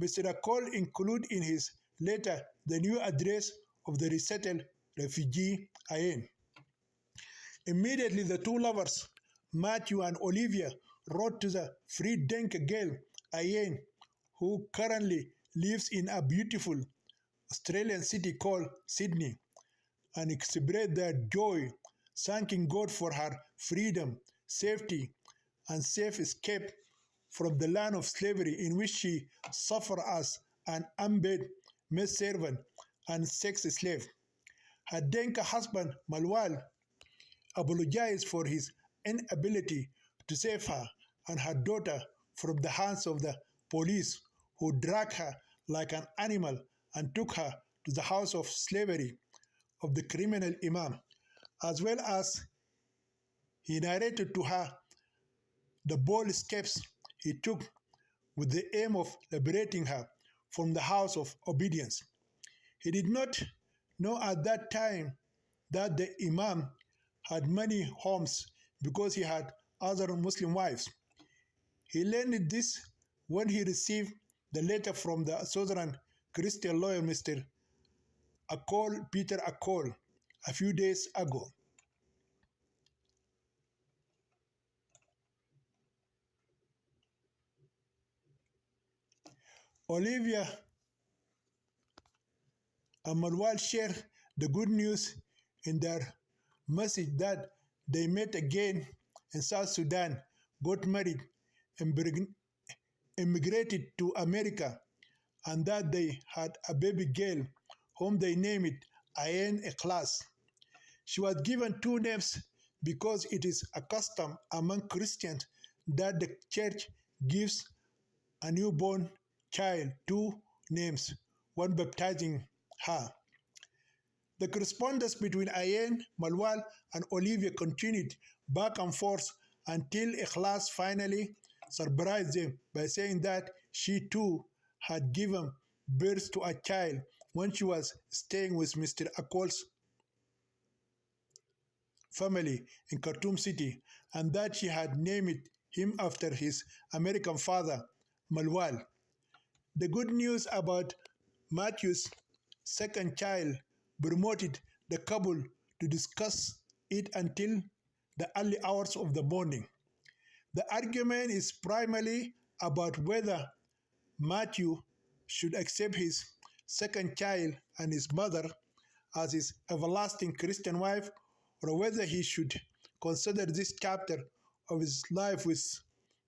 Mr. Akol included in his letter the new address of the resettled refugee Ayen. Immediately, the two lovers, Matthew and Olivia, wrote to the free Denka girl, Ayen, who currently lives in a beautiful Australian city called Sydney, and expressed their joy, thanking God for her freedom, safety, and safe escape from the land of slavery in which she suffered as an unpaid maidservant and sex slave. Her Denka husband, Malwal, apologized for his inability to save her and her daughter from the hands of the police, who dragged her like an animal and took her to the house of slavery of the criminal Imam, as well as he narrated to her the bold steps he took with the aim of liberating her from the house of obedience. He did not know at that time that the Imam had many homes because he had other Muslim wives. He learned this when he received the letter from the Southern Christian lawyer Mr. Peter Akol, a few days ago. Olivia and Marwal share the good news in their message that they met again in South Sudan, got married, immigrated to America, and that they had a baby girl whom they named Ayen Ikhlas. She was given two names because it is a custom among Christians that the church gives a newborn child two names, one baptizing her. The correspondence between Ayen, Malwal, and Olivia continued back and forth until Ikhlas finally surprised them by saying that she too had given birth to a child when she was staying with Mr. Akol's family in Khartoum City, and that she had named him after his American father, Malwal. The good news about Matthew's second child promoted the couple to discuss it until the early hours of the morning. The argument is primarily about whether Matthew should accept his second child and his mother as his everlasting Christian wife, or whether he should consider this chapter of his life with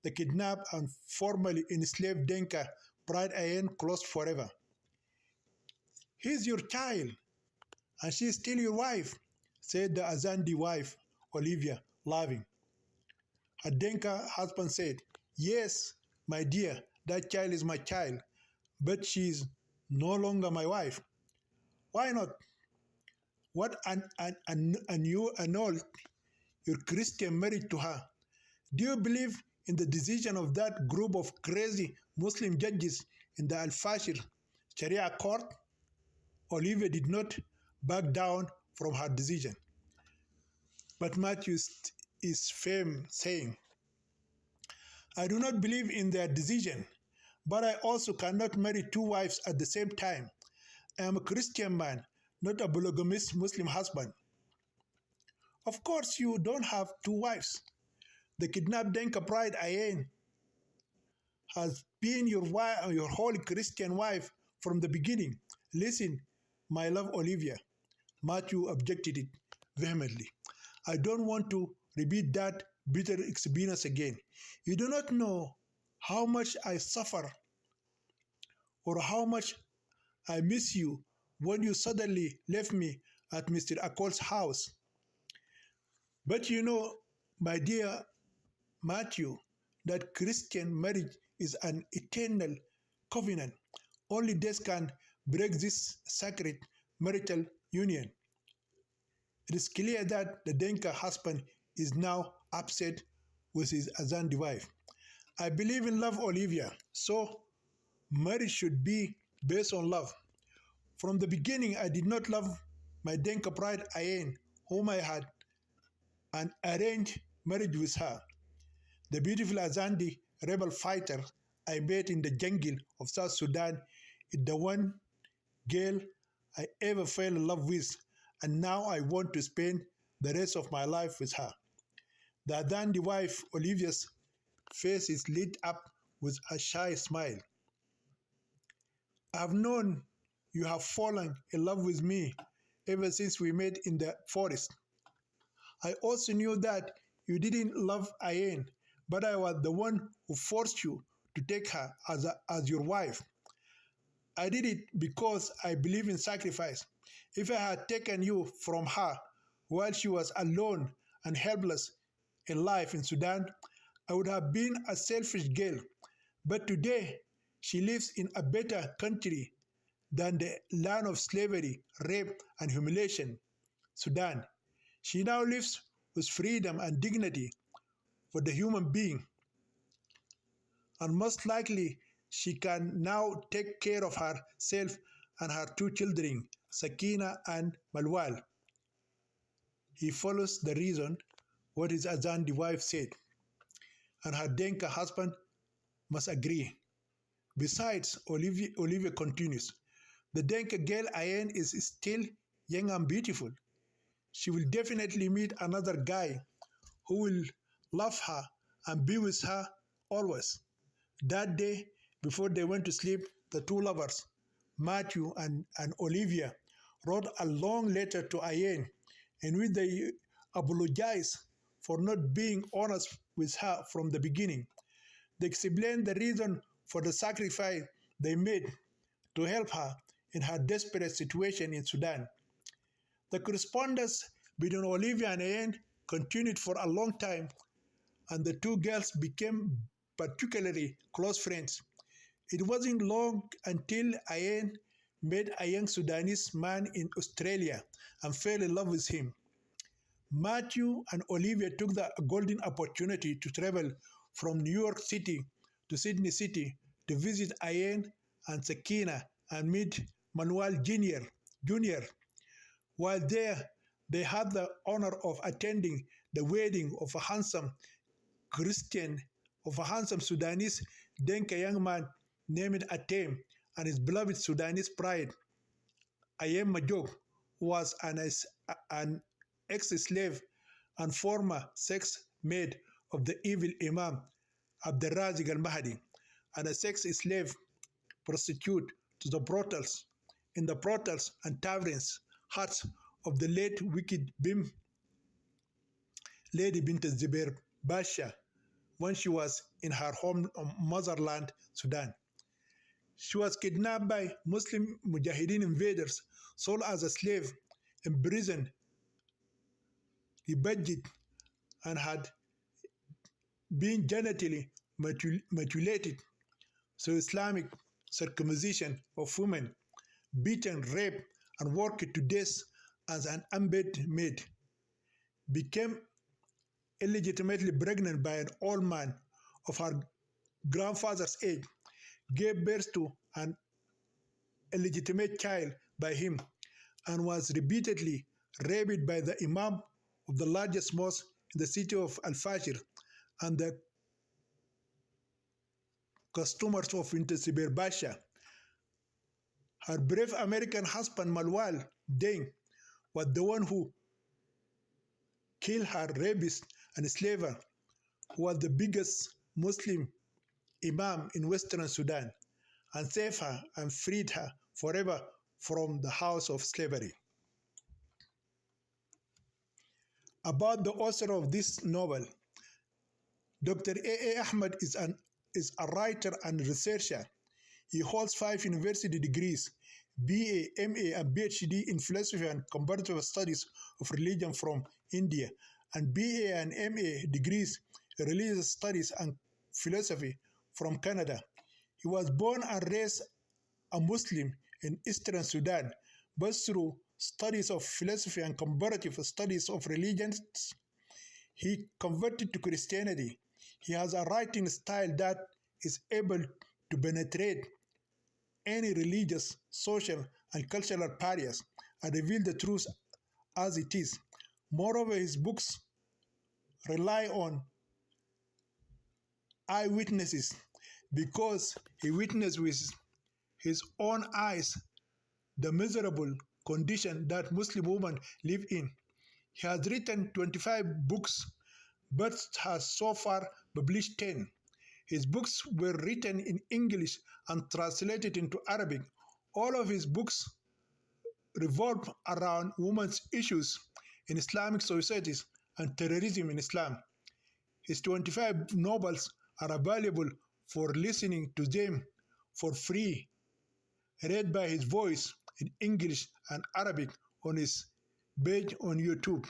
the kidnapped and formerly enslaved Denka Pride Ayen closed forever. He's your child, and she's still your wife, said the Azandi wife, Olivia, laughing. Her Denka husband said, yes, my dear, that child is my child, but she's no longer my wife. Why not? What an you annulled your Christian marriage to her. Do you believe in the decision of that group of crazy Muslim judges in the Al-Fashir Sharia court? Olivia did not back down from her decision. But Matthew is firm, saying, I do not believe in their decision, but I also cannot marry two wives at the same time. I am a Christian man, not a polygamist Muslim husband. Of course, you don't have two wives. The kidnapped Denka Pride Ayen has been your holy Christian wife from the beginning. Listen, my love Olivia. Matthew objected it vehemently. I don't want to repeat that bitter experience again. You do not know how much I suffer or how much I miss you when you suddenly left me at Mr. Akol's house. But you know, my dear Matthew, that Christian marriage is an eternal covenant. Only death can break this sacred marital union. It is clear that the Denka husband is now upset with his Azandi wife. I believe in love, Olivia, so marriage should be based on love. From the beginning, I did not love my Denka Pride Ayen, whom I had an arranged marriage with her. The beautiful Azandi rebel fighter I met in the jungle of South Sudan is the one girl I ever fell in love with, and now I want to spend the rest of my life with her. The Azandi wife, Olivia's face is lit up with a shy smile. I've known you have fallen in love with me ever since we met in the forest. I also knew that you didn't love Ayen, but I was the one who forced you to take her as your wife. I did it because I believe in sacrifice. If I had taken you from her while she was alone and helpless in life in Sudan, I would have been a selfish girl. But today, she lives in a better country than the land of slavery, rape, and humiliation, Sudan. She now lives with freedom and dignity for the human being. And most likely, she can now take care of herself and her two children, Sakina and Malwal. He follows the reason what his Azandi wife said, and her Denka husband must agree. Besides, Olivia continues, the Denka girl Ayen is still young and beautiful. She will definitely meet another guy who will love her and be with her always. That day, before they went to sleep, the two lovers, Matthew and Olivia, wrote a long letter to Ayen in which they apologized for not being honest with her from the beginning. They explained the reason for the sacrifice they made to help her in her desperate situation in Sudan. The correspondence between Olivia and Ayen continued for a long time, and the two girls became particularly close friends. It wasn't long until Ayen met a young Sudanese man in Australia and fell in love with him. Matthew and Olivia took the golden opportunity to travel from New York City to Sydney City to visit Ayen and Sakina and meet Manuel Jr. While there, they had the honor of attending the wedding of a handsome Sudanese Denka young man named Atem and his beloved Sudanese bride, Ayem Majok, was an ex-slave and former sex maid of the evil Imam Abdurrazik al-Mahdi, and a sex slave prostitute to the brothels, in the brothels and taverns, huts of the late wicked Bim, Lady Bint Zubair Basha, when she was in her home motherland, Sudan. She was kidnapped by Muslim Mujahideen invaders, sold as a slave, imprisoned, rebadged, and had been genitally mutilated. So Islamic circumcision of women, beaten, raped, and worked to death as an unpaid maid, became illegitimately pregnant by an old man of her grandfather's age, gave birth to an illegitimate child by him, and was repeatedly raped by the Imam of the largest mosque in the city of Al-Fashir and the customers of Zubair Basha. Her brave American husband Malwal Deng was the one who killed her rapist and slaver, who was the biggest Muslim Imam in Western Sudan, and saved her and freed her forever from the house of slavery. About the author of this novel, Dr. A. Ahmed is a writer and researcher. He holds 5 university degrees, BA, MA, and PhD in philosophy and comparative studies of religion from India, and BA and MA degrees in religious studies and philosophy from Canada. He was born and raised a Muslim in Eastern Sudan, but through studies of philosophy and comparative studies of religions, he converted to Christianity. He has a writing style that is able to penetrate any religious, social, and cultural barriers and reveal the truth as it is. Moreover, his books rely on eyewitnesses because he witnessed with his own eyes the miserable condition that Muslim women live in. He has written 25 books, but has so far published 10. His books were written in English and translated into Arabic. All of his books revolve around women's issues in Islamic societies and terrorism in Islam. His 25 novels are available for listening to them for free, read by his voice in English and Arabic on his page on YouTube.